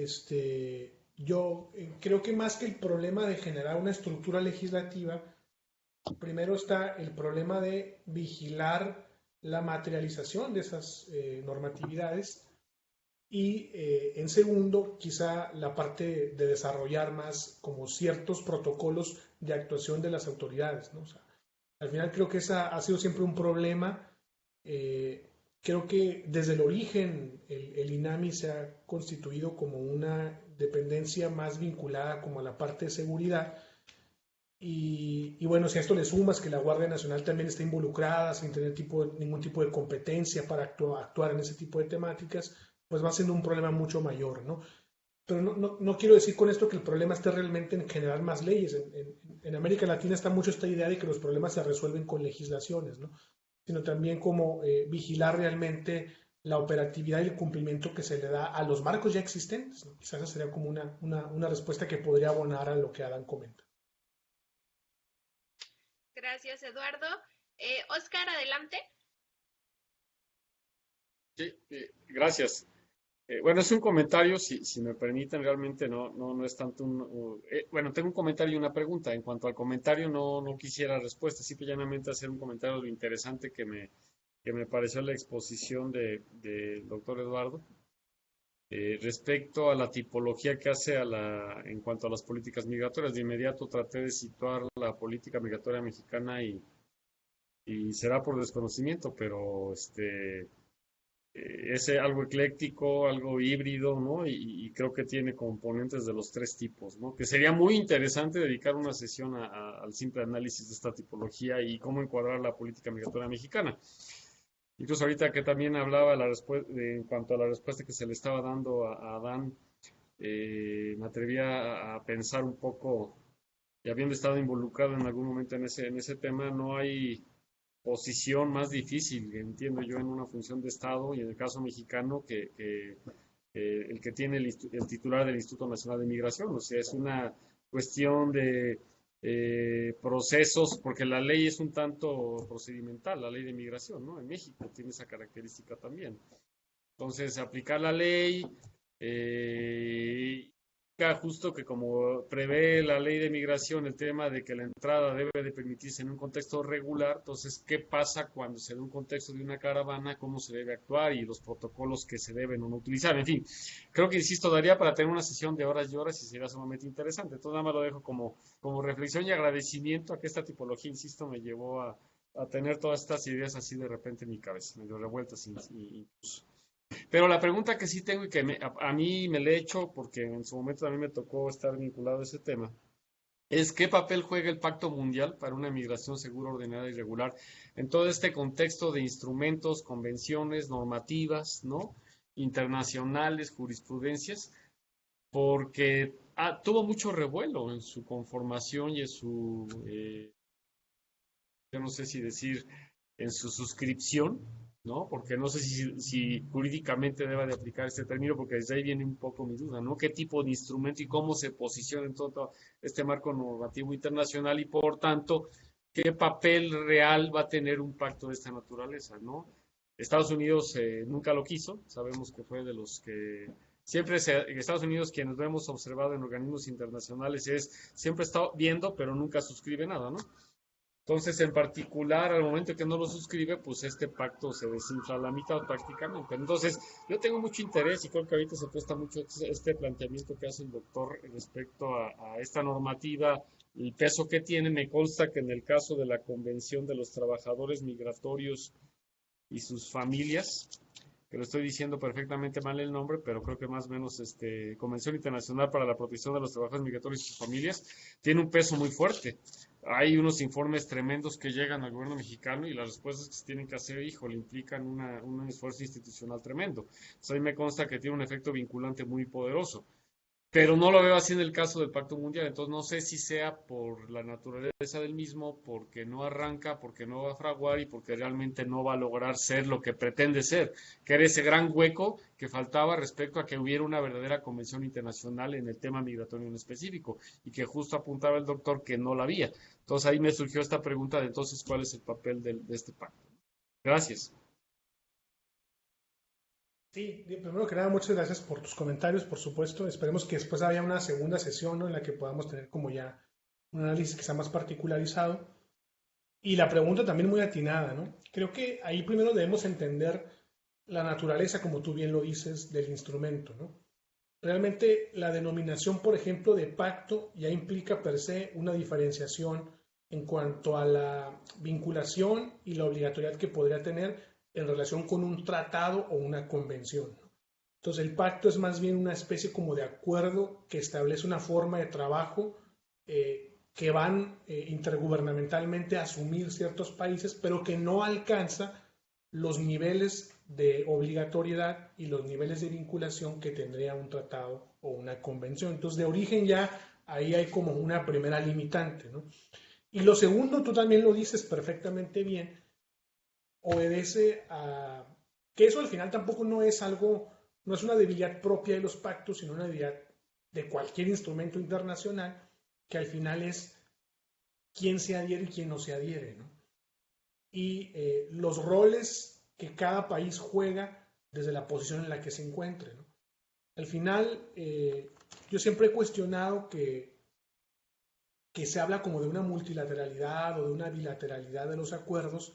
yo creo que más que el problema de generar una estructura legislativa, primero está el problema de vigilar la materialización de esas normatividades, y en segundo, quizá la parte de desarrollar más como ciertos protocolos de actuación de las autoridades, ¿no? O sea, al final creo que esa ha sido siempre un problema. Creo que desde el origen el INAMI se ha constituido como una dependencia más vinculada como a la parte de seguridad. Y bueno, si a esto le sumas que la Guardia Nacional también está involucrada sin tener ningún tipo de competencia para actuar en ese tipo de temáticas, pues va siendo un problema mucho mayor, ¿no? Pero no quiero decir con esto que el problema esté realmente en generar más leyes. En América Latina está mucho esta idea de que los problemas se resuelven con legislaciones, ¿no? Sino también como vigilar realmente la operatividad y el cumplimiento que se le da a los marcos ya existentes, ¿no? Quizás esa sería como una respuesta que podría abonar a lo que Adán comenta. Gracias, Eduardo. Oscar, adelante. Sí, gracias. Bueno, es un comentario, si me permiten, realmente no es tanto bueno, tengo un comentario y una pregunta. En cuanto al comentario, no quisiera respuesta, simple y llanamente hacer un comentario de lo interesante que me pareció la exposición del doctor Eduardo. Respecto a la tipología que hace en cuanto a las políticas migratorias, de inmediato traté de situar la política migratoria mexicana y será por desconocimiento, pero es algo ecléctico, algo híbrido, ¿no? Y creo que tiene componentes de los tres tipos, ¿no? Que sería muy interesante dedicar una sesión al simple análisis de esta tipología y cómo encuadrar la política migratoria mexicana. Incluso ahorita que también hablaba en cuanto a la respuesta que se le estaba dando a Adán, me atrevía a pensar un poco, y habiendo estado involucrado en algún momento en ese tema, no hay posición más difícil, entiendo yo, en una función de Estado, y en el caso mexicano, que el que tiene el titular del Instituto Nacional de Migración. O sea, es una cuestión de procesos, porque la ley es un tanto procedimental, la ley de migración, ¿no? En México tiene esa característica también. Entonces, aplicar la ley justo que como prevé la ley de migración el tema de que la entrada debe de permitirse en un contexto regular, entonces, ¿qué pasa cuando se da un contexto de una caravana? ¿Cómo se debe actuar y los protocolos que se deben o no utilizar? En fin, creo que, insisto, daría para tener una sesión de horas y horas y sería sumamente interesante. Entonces, nada más lo dejo como reflexión y agradecimiento a que esta tipología, insisto, me llevó a tener todas estas ideas así de repente en mi cabeza, medio revueltas incluso. Pero la pregunta que sí tengo y que a mí me le he hecho, porque en su momento a mí me tocó estar vinculado a ese tema, es qué papel juega el Pacto Mundial para una migración segura, ordenada y regular en todo este contexto de instrumentos, convenciones, normativas, ¿no? Internacionales, jurisprudencias, porque tuvo mucho revuelo en su conformación y en su, yo no sé si decir, en su suscripción, ¿no? Porque no sé si jurídicamente deba de aplicar este término, porque desde ahí viene un poco mi duda, ¿no? ¿Qué tipo de instrumento y cómo se posiciona en todo este marco normativo internacional y, por tanto, qué papel real va a tener un pacto de esta naturaleza, ¿no? Estados Unidos nunca lo quiso, sabemos que fue de los que siempre Estados Unidos, quienes lo hemos observado en organismos internacionales, siempre está viendo, pero nunca suscribe nada, ¿no? Entonces, en particular, al momento que no lo suscribe, pues este pacto se desinfla a la mitad prácticamente. Entonces, yo tengo mucho interés y creo que ahorita se presta mucho este planteamiento que hace el doctor respecto a esta normativa, el peso que tiene. Me consta que en el caso de la Convención de los Trabajadores Migratorios y sus familias, que lo estoy diciendo perfectamente mal el nombre, pero creo que más o menos Convención Internacional para la Protección de los Trabajadores Migratorios y sus Familias, tiene un peso muy fuerte. Hay unos informes tremendos que llegan al gobierno mexicano y las respuestas que se tienen que hacer, híjole, implican un esfuerzo institucional tremendo. Entonces, a mí me consta que tiene un efecto vinculante muy poderoso. Pero no lo veo así en el caso del Pacto Mundial, entonces no sé si sea por la naturaleza del mismo, porque no arranca, porque no va a fraguar y porque realmente no va a lograr ser lo que pretende ser, que era ese gran hueco que faltaba respecto a que hubiera una verdadera convención internacional en el tema migratorio en específico, y que justo apuntaba el doctor que no la había. Entonces ahí me surgió esta pregunta de entonces cuál es el papel de este pacto. Gracias. Sí, primero que nada, muchas gracias por tus comentarios, por supuesto. Esperemos que después haya una segunda sesión, ¿no? En la que podamos tener como ya un análisis que sea más particularizado. Y la pregunta también muy atinada, ¿no? Creo que ahí primero debemos entender la naturaleza, como tú bien lo dices, del instrumento, ¿no? Realmente la denominación, por ejemplo, de pacto ya implica per se una diferenciación en cuanto a la vinculación y la obligatoriedad que podría tener en relación con un tratado o una convención. Entonces el pacto es más bien una especie como de acuerdo que establece una forma de trabajo que van intergubernamentalmente a asumir ciertos países, pero que no alcanza los niveles de obligatoriedad y los niveles de vinculación que tendría un tratado o una convención. Entonces, de origen ya ahí hay como una primera limitante, ¿no? Y lo segundo, tú también lo dices perfectamente bien, obedece a que eso al final tampoco no es algo, no es una debilidad propia de los pactos, sino una debilidad de cualquier instrumento internacional, que al final es quién se adhiere y quién no se adhiere, ¿no? Y los roles que cada país juega desde la posición en la que se encuentre, ¿no? Al final, yo siempre he cuestionado que se habla como de una multilateralidad o de una bilateralidad de los acuerdos,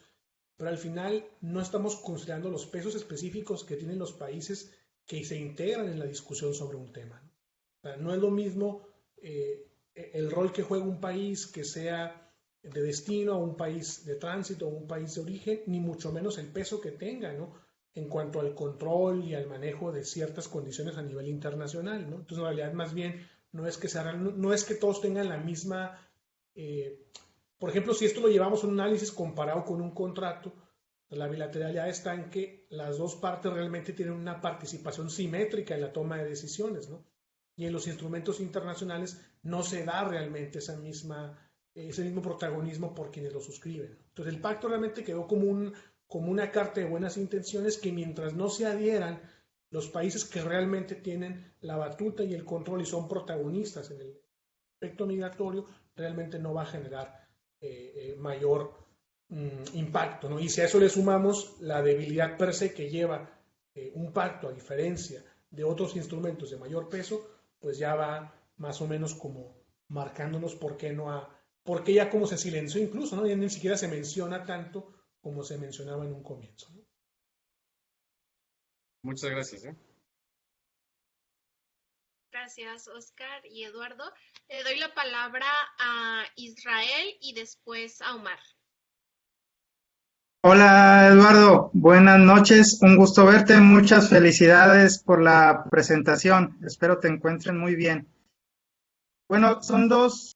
pero al final no estamos considerando los pesos específicos que tienen los países que se integran en la discusión sobre un tema, ¿no? O sea, no es lo mismo el rol que juega un país que sea de destino, a un país de tránsito, a un país de origen, ni mucho menos el peso que tenga, ¿no? En cuanto al control y al manejo de ciertas condiciones a nivel internacional, ¿no? Entonces, en realidad, más bien, no es que todos tengan la misma... por ejemplo, si esto lo llevamos a un análisis comparado con un contrato, la bilateralidad está en que las dos partes realmente tienen una participación simétrica en la toma de decisiones, ¿no? Y en los instrumentos internacionales no se da realmente ese mismo protagonismo por quienes lo suscriben. Entonces el pacto realmente quedó como una carta de buenas intenciones que mientras no se adhieran los países que realmente tienen la batuta y el control y son protagonistas en el aspecto migratorio, realmente no va a generar mayor impacto, ¿no? Y si a eso le sumamos la debilidad per se que lleva un pacto, a diferencia de otros instrumentos de mayor peso, pues ya va más o menos como marcándonos por qué ya como se silenció incluso, ¿no? Ya ni siquiera se menciona tanto como se mencionaba en un comienzo, ¿no? Muchas gracias, ¿eh? Gracias, Oscar y Eduardo. Le doy la palabra a Israel y después a Omar. Hola Eduardo, buenas noches, un gusto verte, muchas felicidades por la presentación, espero te encuentren muy bien. Bueno, son dos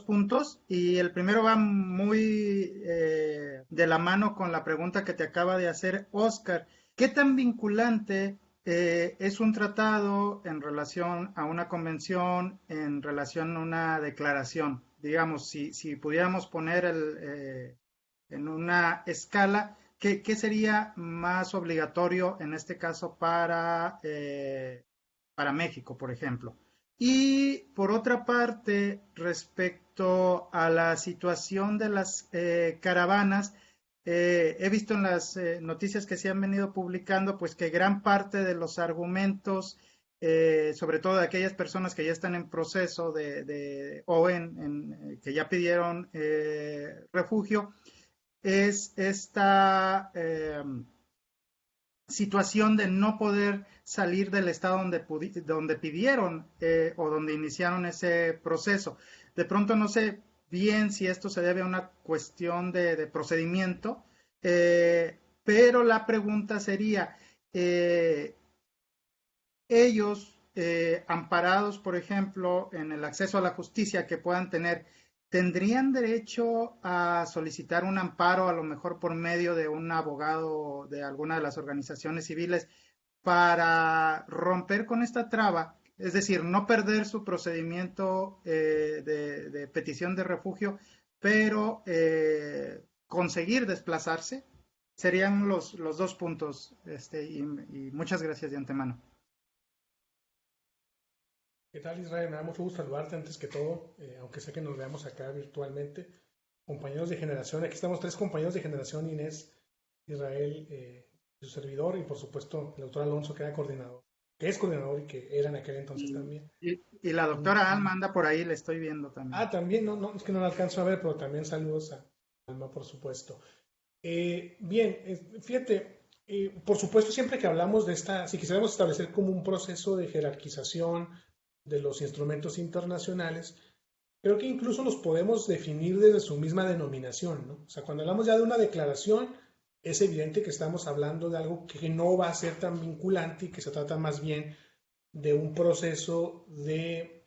puntos y el primero va muy de la mano con la pregunta que te acaba de hacer Oscar. ¿Qué tan vinculante es un tratado en relación a una convención, en relación a una declaración? Digamos, si pudiéramos poner en una escala, ¿qué sería más obligatorio en este caso para México, por ejemplo? Y por otra parte, respecto a la situación de las caravanas, he visto en las noticias que se han venido publicando, pues que gran parte de los argumentos, sobre todo de aquellas personas que ya están en proceso que ya pidieron refugio, es esta situación de no poder salir del estado donde pidieron o donde iniciaron ese proceso. De pronto no sé bien si esto se debe a una cuestión de procedimiento, pero la pregunta sería, ellos, amparados, por ejemplo, en el acceso a la justicia que puedan tener, ¿tendrían derecho a solicitar un amparo, a lo mejor por medio de un abogado de alguna de las organizaciones civiles, para romper con esta traba? Es decir, no perder su procedimiento de petición de refugio, pero conseguir desplazarse. Serían los dos puntos, y muchas gracias de antemano. ¿Qué tal, Israel? Me da mucho gusto saludarte antes que todo, aunque sé que nos veamos acá virtualmente. Compañeros de generación, aquí estamos 3 compañeros de generación, Inés, Israel, su servidor, y por supuesto el doctor Alonso, que es coordinador y que era en aquel entonces también. Y la doctora Alma anda por ahí, le estoy viendo también. Ah, también, no, es que no la alcanzo a ver, pero también saludos a Alma, por supuesto. Bien, fíjate, por supuesto, siempre que hablamos de si quisiéramos establecer como un proceso de jerarquización de los instrumentos internacionales, creo que incluso los podemos definir desde su misma denominación, ¿no? O sea, cuando hablamos ya de una declaración, es evidente que estamos hablando de algo que no va a ser tan vinculante y que se trata más bien de un proceso de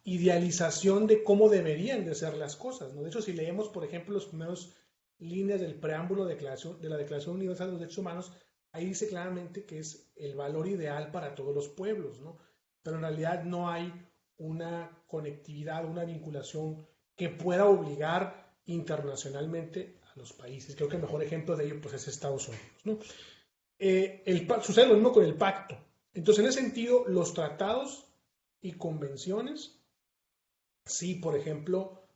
idealización de cómo deberían de ser las cosas, ¿no? De hecho, si leemos, por ejemplo, los primeros líneas del preámbulo de la Declaración Universal de los Derechos Humanos, ahí dice claramente que es el valor ideal para todos los pueblos, ¿no? Pero en realidad no hay una conectividad, una vinculación que pueda obligar internacionalmente a los países. Creo que el mejor ejemplo de ello pues, es Estados Unidos, ¿no? Sucede lo mismo con el pacto. Entonces, en ese sentido, los tratados y convenciones, sí, por ejemplo,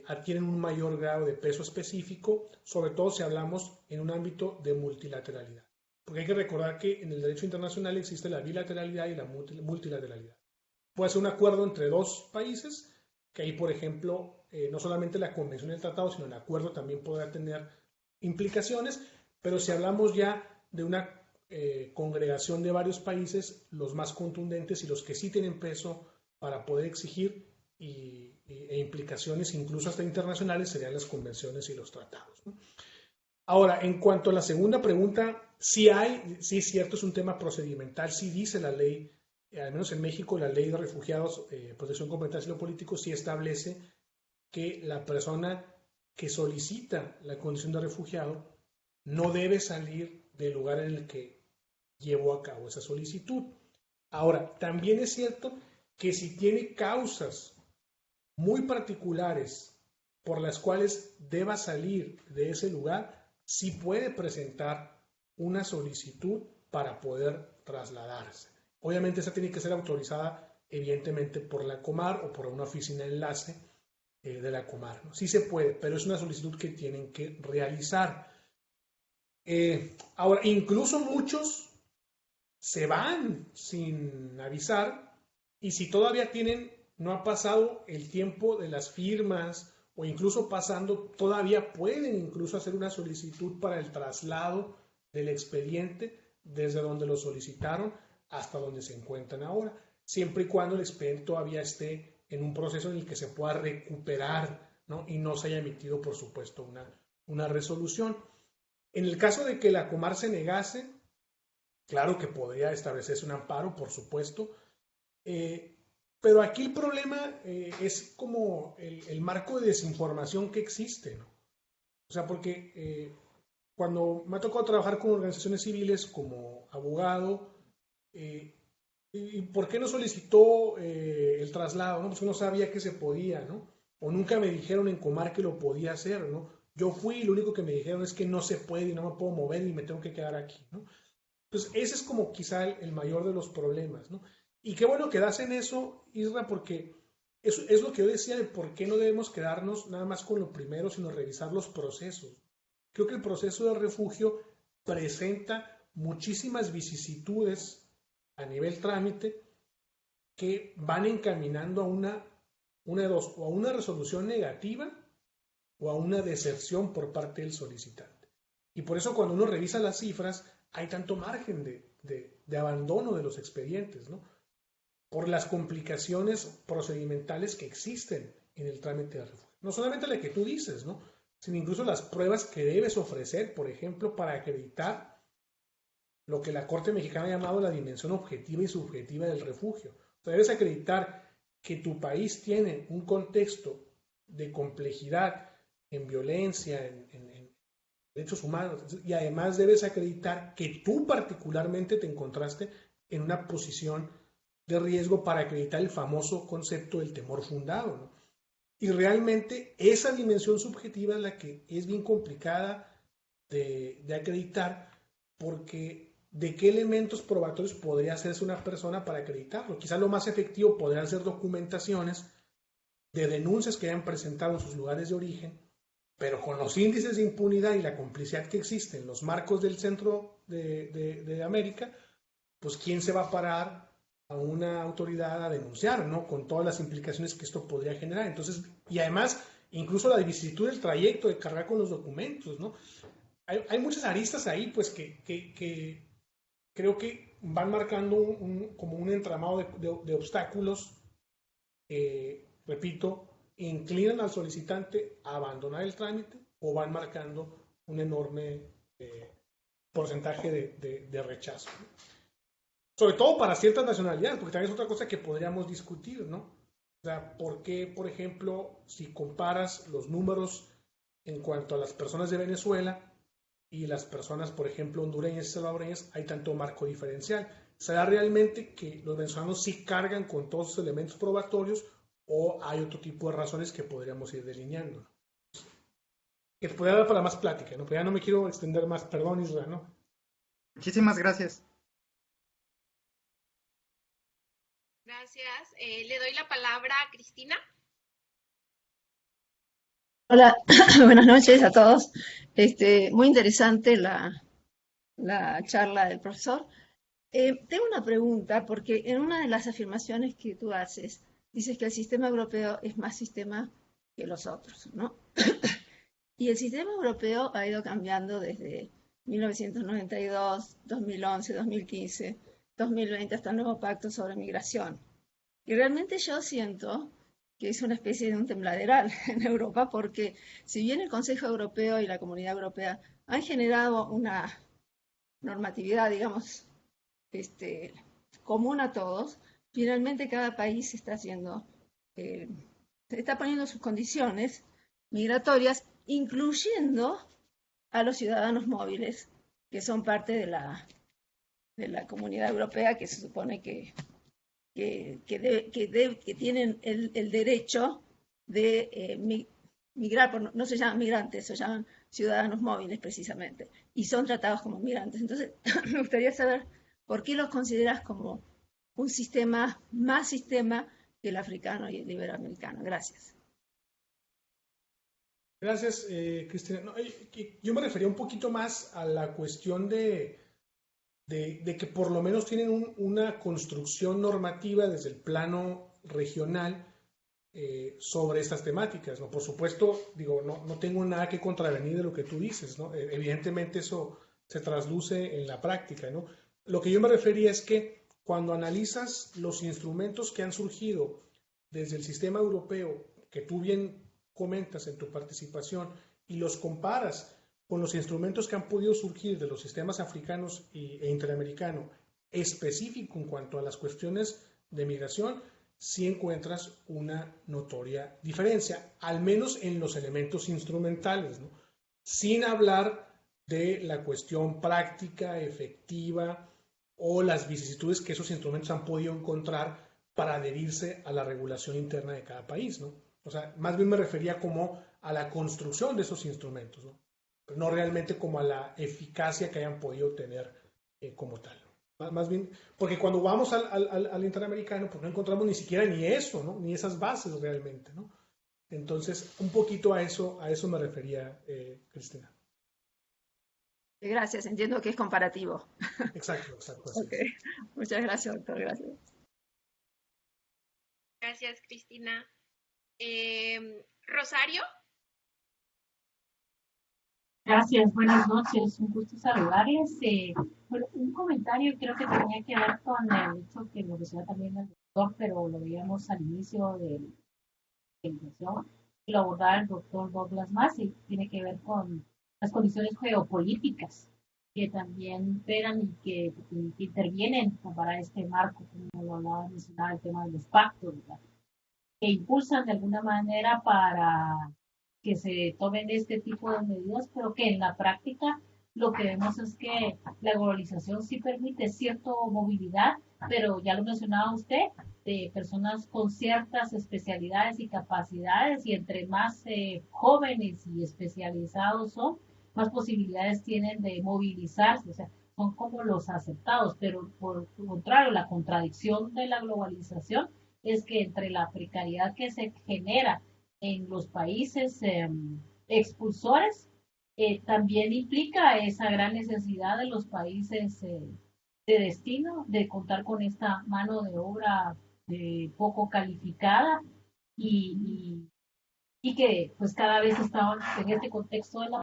adquieren un mayor grado de peso específico, sobre todo si hablamos en un ámbito de multilateralidad. Porque hay que recordar que en el derecho internacional existe la bilateralidad y la multilateralidad. Puede ser un acuerdo entre 2 países, que ahí, por ejemplo, no solamente la convención y el tratado, sino el acuerdo también podrá tener implicaciones, pero si hablamos ya de una congregación de varios países, los más contundentes y los que sí tienen peso para poder exigir e implicaciones incluso hasta internacionales serían las convenciones y los tratados, ¿no? Ahora, en cuanto a la segunda pregunta, sí es cierto, es un tema procedimental, sí dice la ley, al menos en México, la ley de refugiados, protección complementaria de asilo político, sí establece que la persona que solicita la condición de refugiado no debe salir del lugar en el que llevó a cabo esa solicitud. Ahora, también es cierto que si tiene causas muy particulares por las cuales deba salir de ese lugar, sí puede presentar una solicitud para poder trasladarse. Obviamente esa tiene que ser autorizada evidentemente por la Comar o por una oficina de enlace de la Comar, ¿no? Sí se puede, pero es una solicitud que tienen que realizar. Ahora, incluso muchos se van sin avisar Y si todavía no ha pasado el tiempo de las firmas o incluso pasando, todavía pueden incluso hacer una solicitud para el traslado del expediente desde donde lo solicitaron hasta donde se encuentran ahora, siempre y cuando el expediente todavía esté en un proceso en el que se pueda recuperar, ¿no? Y no se haya emitido, por supuesto, una resolución. En el caso de que la Comar se negase, claro que podría establecerse un amparo, por supuesto, pero aquí el problema es como el marco de desinformación que existe, ¿no? O sea, porque cuando me ha tocado trabajar con organizaciones civiles como abogado, ¿y por qué no solicitó el traslado? ¿No? Pues no sabía que se podía, ¿no? O nunca me dijeron en Comar que lo podía hacer, ¿no? Yo fui y lo único que me dijeron es que no se puede y no me puedo mover y me tengo que quedar aquí, ¿no? Entonces, ese es como quizá el mayor de los problemas, ¿no? Y qué bueno que das en eso, Isra, porque eso es lo que yo decía de por qué no debemos quedarnos nada más con lo primero, sino revisar los procesos. Creo que el proceso de refugio presenta muchísimas vicisitudes a nivel trámite que van encaminando a una de dos, o a una resolución negativa o a una deserción por parte del solicitante. Y por eso cuando uno revisa las cifras, hay tanto margen de abandono de los expedientes, ¿no? Por las complicaciones procedimentales que existen en el trámite de refugio. No solamente la que tú dices, ¿no? Sino incluso las pruebas que debes ofrecer, por ejemplo, para acreditar lo que la Corte Mexicana ha llamado la dimensión objetiva y subjetiva del refugio. O sea, debes acreditar que tu país tiene un contexto de complejidad en violencia, en derechos humanos, y además debes acreditar que tú particularmente te encontraste en una posición de riesgo para acreditar el famoso concepto del temor fundado, ¿no? Y realmente esa dimensión subjetiva es la que es bien complicada de acreditar, porque ¿de qué elementos probatorios podría hacerse una persona para acreditarlo? Quizás lo más efectivo podrían ser documentaciones de denuncias que hayan presentado en sus lugares de origen, pero con los índices de impunidad y la complicidad que existe en los marcos del centro de América, pues ¿quién se va a parar a una autoridad a denunciar, ¿no? Con todas las implicaciones que esto podría generar. Entonces, y además, incluso la vicisitud del trayecto de cargar con los documentos, ¿no? Hay muchas aristas ahí, pues, que creo que van marcando como un entramado de obstáculos, repito, inclinan al solicitante a abandonar el trámite o van marcando un enorme porcentaje de rechazo, ¿no? Sobre todo para ciertas nacionalidades, porque también es otra cosa que podríamos discutir, ¿no? O sea, ¿por qué, por ejemplo, si comparas los números en cuanto a las personas de Venezuela y las personas, por ejemplo, hondureñas y salvadoreñas, hay tanto marco diferencial? ¿Será realmente que los venezolanos sí cargan con todos esos elementos probatorios o hay otro tipo de razones que podríamos ir delineando, ¿no? Que te podría dar para más plática, ¿no? Pero ya no me quiero extender más, perdón, Israel, ¿no? Muchísimas gracias. Gracias. Le doy la palabra a Cristina. Hola, buenas noches a todos. Muy interesante la charla del profesor. Tengo una pregunta, porque en una de las afirmaciones que tú haces, dices que el sistema europeo es más sistema que los otros, ¿no? Y el sistema europeo ha ido cambiando desde 1992, 2011, 2015, 2020 hasta el nuevo pacto sobre migración. Y realmente yo siento que es una especie de un tembladeral en Europa, porque si bien el Consejo Europeo y la Comunidad Europea han generado una normatividad, digamos, común a todos, finalmente cada país está está poniendo sus condiciones migratorias, incluyendo a los ciudadanos móviles, que son parte de la Comunidad Europea, que se supone que tienen el derecho de migrar, no se llaman migrantes, se llaman ciudadanos móviles precisamente, y son tratados como migrantes. Entonces, me gustaría saber por qué los consideras como un sistema, más sistema que el africano y el iberoamericano. Gracias. Gracias, Cristina. No, yo me refería un poquito más a la cuestión de de que por lo menos tienen una construcción normativa desde el plano regional sobre estas temáticas, ¿no? Por supuesto, digo, no tengo nada que contravenir de lo que tú dices, ¿no? Evidentemente eso se trasluce en la práctica, ¿no? Lo que yo me refería es que cuando analizas los instrumentos que han surgido desde el sistema europeo, que tú bien comentas en tu participación, y los comparas con los instrumentos que han podido surgir de los sistemas africanos e interamericanos, específico en cuanto a las cuestiones de migración, sí encuentras una notoria diferencia, al menos en los elementos instrumentales, ¿no? Sin hablar de la cuestión práctica, efectiva, o las vicisitudes que esos instrumentos han podido encontrar para adherirse a la regulación interna de cada país, ¿no? O sea, más bien me refería como a la construcción de esos instrumentos, ¿no? Pero no realmente como a la eficacia que hayan podido tener como tal. Más bien, porque cuando vamos al interamericano, pues no encontramos ni siquiera ni eso, ¿no? Ni esas bases realmente, ¿no? Entonces, un poquito a eso me refería, Cristina. Gracias, entiendo que es comparativo. Exacto. Okay. Muchas gracias, doctor, gracias. Gracias, Cristina. Rosario. Gracias, buenas noches, un gusto saludarles. Bueno, un comentario creo que tenía que ver con el hecho que lo decía también el doctor, pero lo veíamos al inicio de la invitación, lo abordaba el doctor Douglas Massey, tiene que ver con las condiciones geopolíticas que también pegan y que intervienen para este marco, como lo hablaba, mencionaba el tema de los pactos, ¿verdad? Que impulsan de alguna manera para que se tomen este tipo de medidas, pero que en la práctica lo que vemos es que la globalización sí permite cierta movilidad, pero ya lo mencionaba usted, de personas con ciertas especialidades y capacidades, y entre más jóvenes y especializados son, más posibilidades tienen de movilizarse, o sea, son como los aceptados, pero por el contrario, la contradicción de la globalización es que entre la precariedad que se genera en los países expulsores, también implica esa gran necesidad de los países de destino de contar con esta mano de obra poco calificada y que pues cada vez estamos en este contexto de la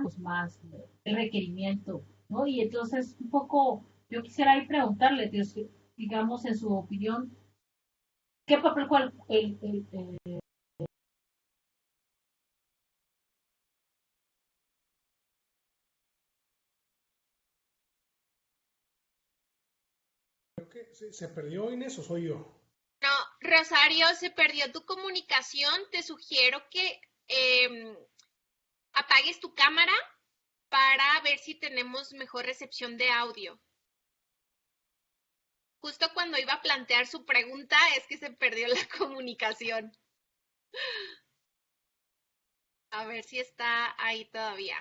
pues, más el requerimiento, ¿no? Y entonces un poco yo quisiera ahí preguntarle, digamos en su opinión, ¿qué papel cuál Creo que se perdió Inés o soy yo. No, Rosario, se perdió tu comunicación. Te sugiero que apagues tu cámara para ver si tenemos mejor recepción de audio. Justo cuando iba a plantear su pregunta es que se perdió la comunicación. A ver si está ahí todavía.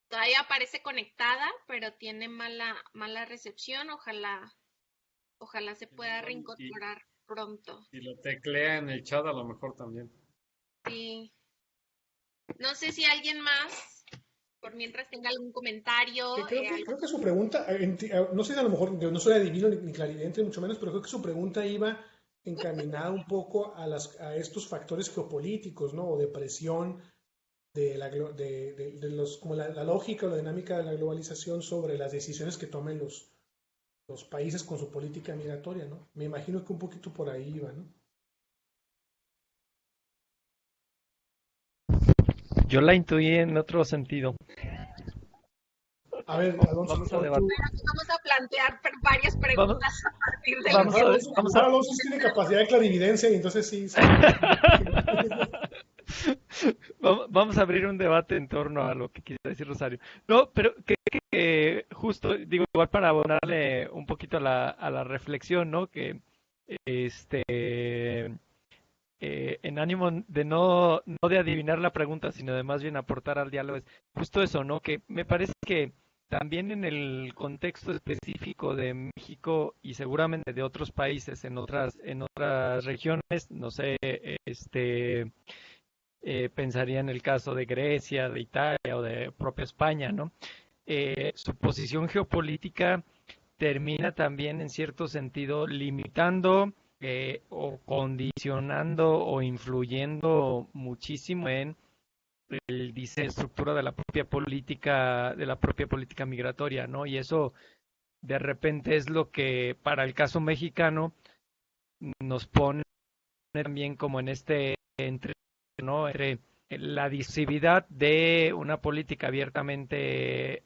Todavía aparece conectada, pero tiene mala recepción. Ojalá se pueda reincorporar pronto. Y lo teclea en el chat a lo mejor también. Sí. No sé si alguien más, por mientras tenga algún comentario. Creo que su pregunta, no sé si a lo mejor, yo no soy adivino ni clarividente, mucho menos, pero creo que su pregunta iba encaminada un poco a estos factores geopolíticos, ¿no? O de presión de como la lógica o la dinámica de la globalización sobre las decisiones que tomen los países con su política migratoria, ¿no? Me imagino que un poquito por ahí iba, ¿no? Yo la intuí en otro sentido. A ver, Alonso, vamos a debatir. Vamos a plantear varias preguntas a partir de Alonso tiene capacidad de clarividencia y entonces sí. Vamos a abrir un debate en torno a lo que quisiera decir Rosario. No, pero que justo, digo, igual para abonarle un poquito a la reflexión, ¿no? Que en ánimo de no de adivinar la pregunta, sino de más bien aportar al diálogo, es justo eso, ¿no? Que me parece que también en el contexto específico de México y seguramente de otros países en otras regiones, no sé, pensaría en el caso de Grecia, de Italia o de propia España, ¿no? Su posición geopolítica termina también en cierto sentido limitando o condicionando o influyendo muchísimo en el diseño, estructura de la propia política migratoria, ¿no? Y eso de repente es lo que para el caso mexicano nos pone también como en este entre, ¿no? Entre la disciplina de una política abiertamente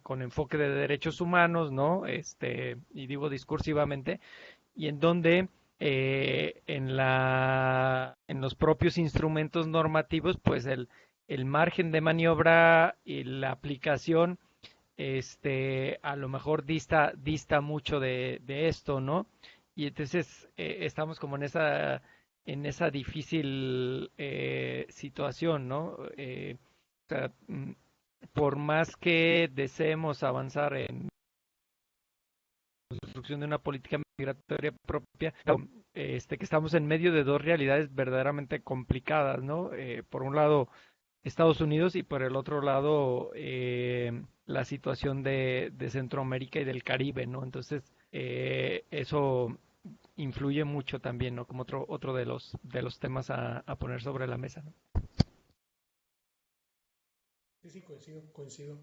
con enfoque de derechos humanos, ¿no? Y digo discursivamente, y en donde en los propios instrumentos normativos, pues el margen de maniobra y la aplicación, a lo mejor dista mucho de esto, ¿no? Y entonces estamos como en esa difícil situación, ¿no? O sea, por más que deseemos avanzar en la construcción de una política migratoria propia, que estamos en medio de dos realidades verdaderamente complicadas, ¿no? Por un lado, Estados Unidos y por el otro lado, la situación de Centroamérica y del Caribe, ¿no? Entonces, eso influye mucho también, ¿no? Como otro de los temas a poner sobre la mesa, ¿no? Sí, sí, coincido.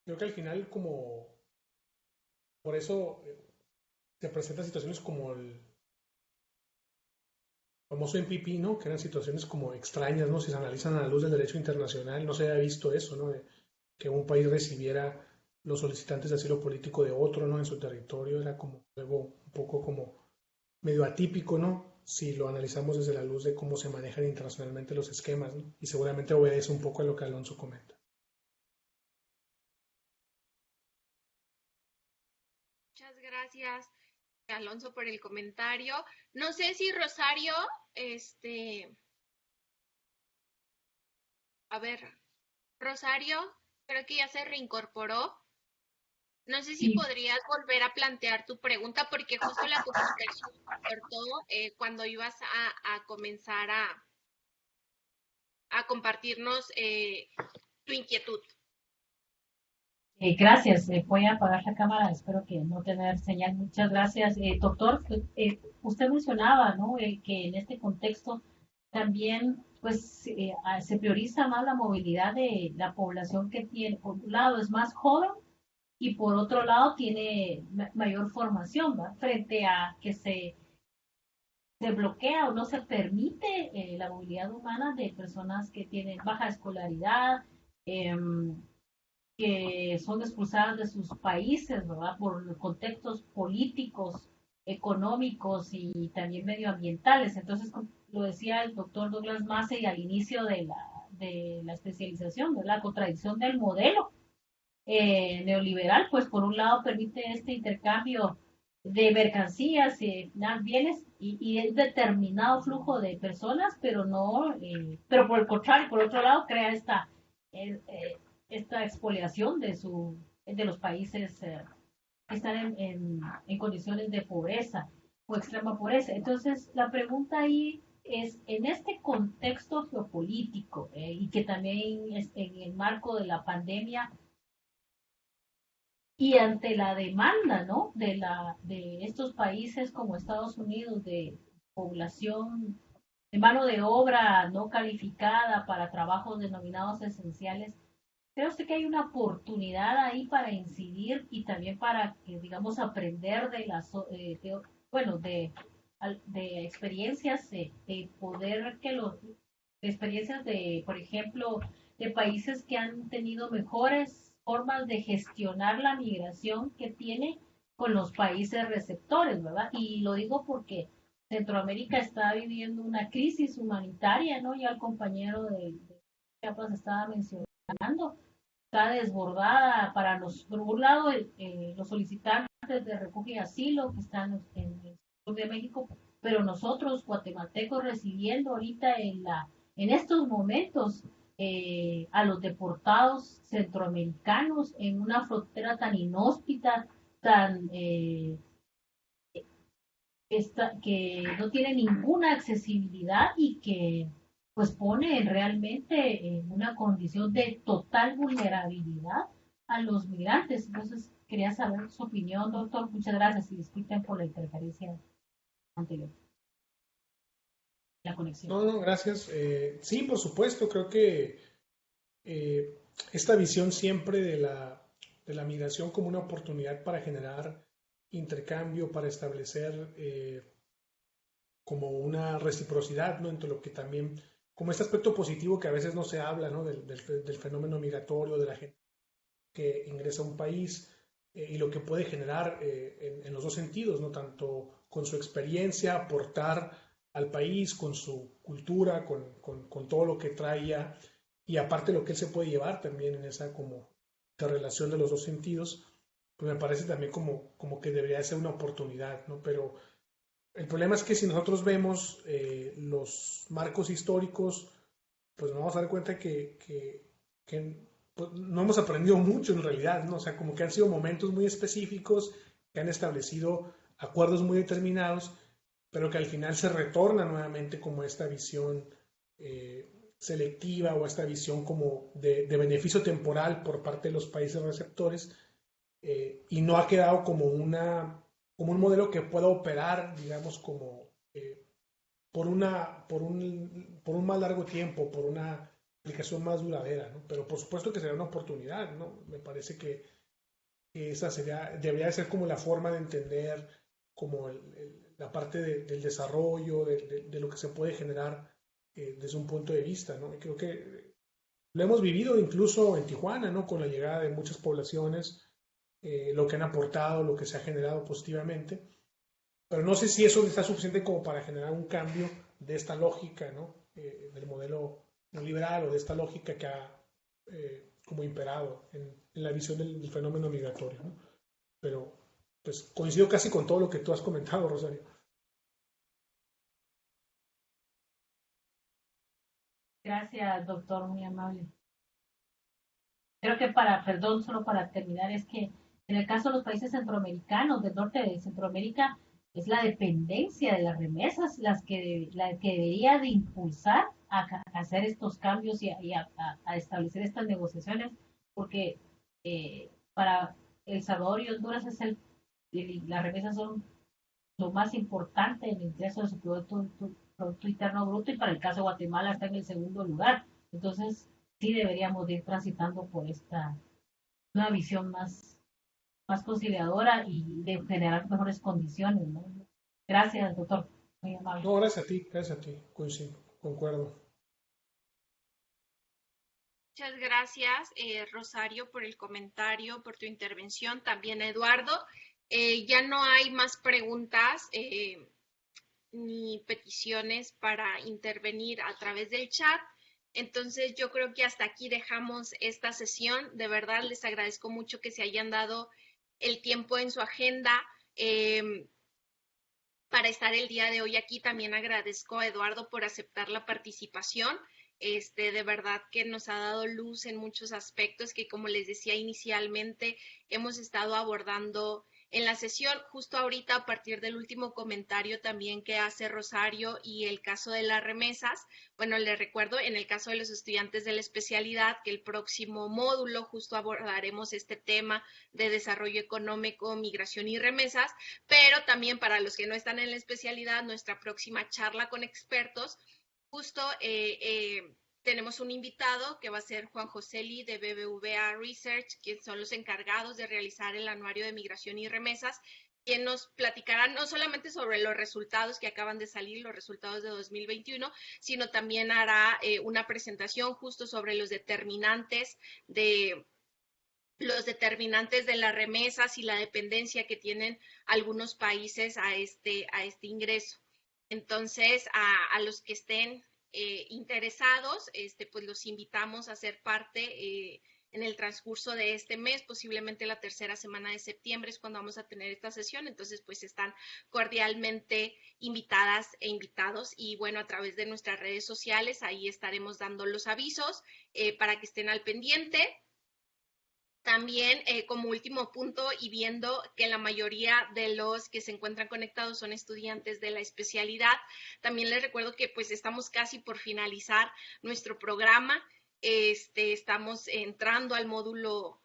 Creo que al final como, por eso se presentan situaciones como el famoso MPP, ¿no? Que eran situaciones como extrañas, ¿no? Si se analizan a la luz del derecho internacional, no se había visto eso, ¿no? Que un país recibiera los solicitantes de asilo político de otro, ¿no? En su territorio, era como algo un poco como medio atípico, ¿no? Si lo analizamos desde la luz de cómo se manejan internacionalmente los esquemas, ¿no? Y seguramente obedece un poco a lo que Alonso comenta. Muchas gracias, Alonso, por el comentario. No sé si Rosario, a ver, Rosario, creo que ya se reincorporó. No sé si Sí, podrías volver a plantear tu pregunta porque justo la comunicación se cortó cuando ibas a comenzar a compartirnos tu inquietud. gracias. Voy a apagar la cámara. Espero que no tener señal. Muchas gracias. Doctor, usted mencionaba, ¿no? Que en este contexto también pues se prioriza más la movilidad de la población que tiene, por un lado es más joven y por otro lado tiene mayor formación, ¿va? Frente a que se bloquea o no se permite la movilidad humana de personas que tienen baja escolaridad, eh, que son expulsadas de sus países, ¿verdad? Por contextos políticos, económicos y también medioambientales. Entonces, lo decía el doctor Douglas Massey al inicio de la especialización, de la contradicción del modelo neoliberal, pues por un lado permite este intercambio de mercancías, bienes y el determinado flujo de personas, pero no, pero por el contrario, por otro lado, crea esta expoliación de los países que están en condiciones de pobreza o extrema pobreza. Entonces, la pregunta ahí es, en este contexto geopolítico y que también es en el marco de la pandemia, y ante la demanda, ¿no? De estos países como Estados Unidos de población, de mano de obra no calificada para trabajos denominados esenciales, ¿cree usted que hay una oportunidad ahí para incidir y también para que, digamos, aprender de las, bueno, de experiencias, de poder que de experiencias de, por ejemplo, de países que han tenido mejores formas de gestionar la migración que tiene con los países receptores, ¿verdad? Y lo digo porque Centroamérica está viviendo una crisis humanitaria, ¿no? Ya el compañero de Chiapas estaba mencionando, está desbordada para por un lado, los solicitantes de refugio y asilo que están en el sur de México, pero nosotros, guatemaltecos, recibiendo ahorita en estos momentos a los deportados centroamericanos en una frontera tan inhóspita, tan que no tiene ninguna accesibilidad y que pues pone realmente en una condición de total vulnerabilidad a los migrantes. Entonces, quería saber su opinión, doctor. Muchas gracias y disculpen por la interferencia anterior. La conexión. No, gracias. Sí, por supuesto, creo que esta visión siempre de la migración como una oportunidad para generar intercambio, para establecer como una reciprocidad, ¿no? Entre lo que también, como este aspecto positivo que a veces no se habla, ¿no? Del fenómeno migratorio, de la gente que ingresa a un país y lo que puede generar en los dos sentidos, ¿no? Tanto con su experiencia, aportar al país, con su cultura, con todo lo que traía y aparte lo que él se puede llevar también en esa como relación de los dos sentidos, pues me parece también como que debería ser una oportunidad, ¿no? Pero el problema es que si nosotros vemos los marcos históricos, pues nos vamos a dar cuenta que pues, no hemos aprendido mucho en realidad, ¿no? O sea, como que han sido momentos muy específicos que han establecido acuerdos muy determinados, pero que al final se retorna nuevamente como esta visión selectiva o esta visión como de beneficio temporal por parte de los países receptores y no ha quedado como como un modelo que pueda operar, digamos, como por un más largo tiempo, por una aplicación más duradera, ¿no? Pero por supuesto que sería una oportunidad, ¿no? Me parece que esa debería ser como la forma de entender como la parte del desarrollo, de lo que se puede generar desde un punto de vista, ¿no? Y creo que lo hemos vivido incluso en Tijuana, ¿no? Con la llegada de muchas poblaciones, lo que han aportado, lo que se ha generado positivamente, pero no sé si eso está suficiente como para generar un cambio de esta lógica, ¿no? Del modelo neoliberal o de esta lógica que ha como imperado en la visión del fenómeno migratorio, ¿no? Pero pues coincido casi con todo lo que tú has comentado, Rosario. Gracias, doctor, muy amable. Creo que perdón, solo para terminar, es que en el caso de los países centroamericanos, del norte de Centroamérica, es la dependencia de las remesas la que debería de impulsar a hacer estos cambios y a establecer estas negociaciones, porque para El Salvador y Honduras las remesas son lo más importante en el ingreso de su Producto Interno Bruto y para el caso de Guatemala está en el segundo lugar. Entonces, sí deberíamos de ir transitando por una visión más conciliadora y de generar mejores condiciones, ¿no? Gracias, doctor. Muy amable. No, gracias a ti, coincido, concuerdo. Muchas gracias, Rosario, por el comentario, por tu intervención. También, Eduardo. Ya no hay más preguntas ni peticiones para intervenir a través del chat. Entonces, yo creo que hasta aquí dejamos esta sesión. De verdad, les agradezco mucho que se hayan dado el tiempo en su agenda para estar el día de hoy aquí. También agradezco a Eduardo por aceptar la participación. De verdad que nos ha dado luz en muchos aspectos que, como les decía inicialmente, hemos estado abordando en la sesión. Justo ahorita, a partir del último comentario también que hace Rosario y el caso de las remesas, bueno, les recuerdo, en el caso de los estudiantes de la especialidad, que el próximo módulo justo abordaremos este tema de desarrollo económico, migración y remesas, pero también para los que no están en la especialidad, nuestra próxima charla con expertos, justo tenemos un invitado que va a ser Juan Joseli de BBVA Research, quienes son los encargados de realizar el anuario de migración y remesas, quien nos platicará no solamente sobre los resultados que acaban de salir, los resultados de 2021, sino también hará una presentación justo sobre los determinantes de las remesas y la dependencia que tienen algunos países a este ingreso. Entonces, a los que estén interesados, pues los invitamos a ser parte en el transcurso de este mes, posiblemente la tercera semana de septiembre es cuando vamos a tener esta sesión. Entonces, pues están cordialmente invitadas e invitados, y bueno, a través de nuestras redes sociales, ahí estaremos dando los avisos para que estén al pendiente. También como último punto y viendo que la mayoría de los que se encuentran conectados son estudiantes de la especialidad, también les recuerdo que pues estamos casi por finalizar nuestro programa. Estamos entrando al módulo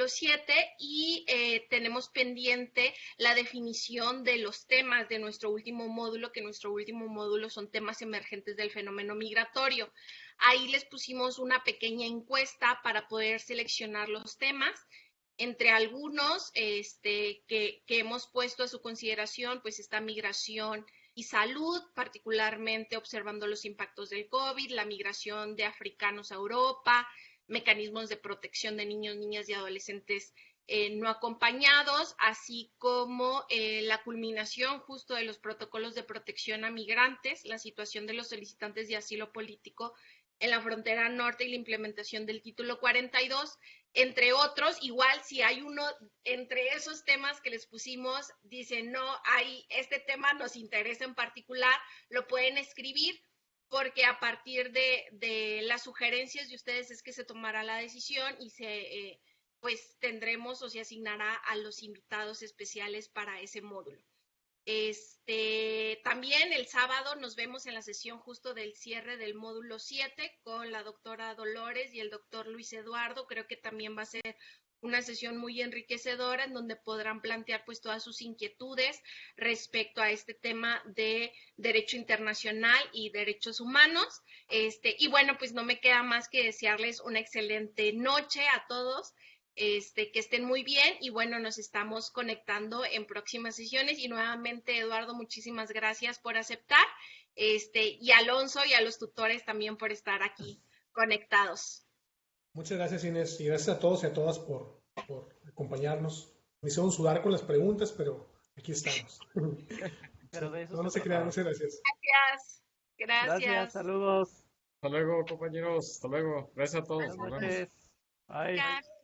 7 y tenemos pendiente la definición de los temas de nuestro último módulo, que nuestro último módulo son temas emergentes del fenómeno migratorio. Ahí les pusimos una pequeña encuesta para poder seleccionar los temas. Entre algunos que hemos puesto a su consideración, pues está migración y salud, particularmente observando los impactos del COVID, la migración de africanos a Europa, mecanismos de protección de niños, niñas y adolescentes no acompañados, así como la culminación justo de los protocolos de protección a migrantes, la situación de los solicitantes de asilo político en la frontera norte y la implementación del título 42, entre otros. Igual si hay uno entre esos temas que les pusimos, dicen no, este tema nos interesa en particular, lo pueden escribir, porque a partir de las sugerencias de ustedes es que se tomará la decisión y pues tendremos o se asignará a los invitados especiales para ese módulo. También el sábado nos vemos en la sesión justo del cierre del módulo 7 con la doctora Dolores y el doctor Luis Eduardo. Creo que también va a ser una sesión muy enriquecedora en donde podrán plantear pues todas sus inquietudes respecto a este tema de derecho internacional y derechos humanos. Y bueno, pues no me queda más que desearles una excelente noche a todos. Que estén muy bien y bueno, nos estamos conectando en próximas sesiones y nuevamente Eduardo, muchísimas gracias por aceptar y Alonso y a los tutores también por estar aquí conectados. Muchas gracias, Inés, y gracias a todos y a todas por acompañarnos. Me hicieron sudar con las preguntas, pero aquí estamos. Pero de eso no se crean, muchas gracias. Gracias. Saludos. Hasta luego, compañeros. Hasta luego. Gracias a todos. Buenas noches. Bye. Gracias.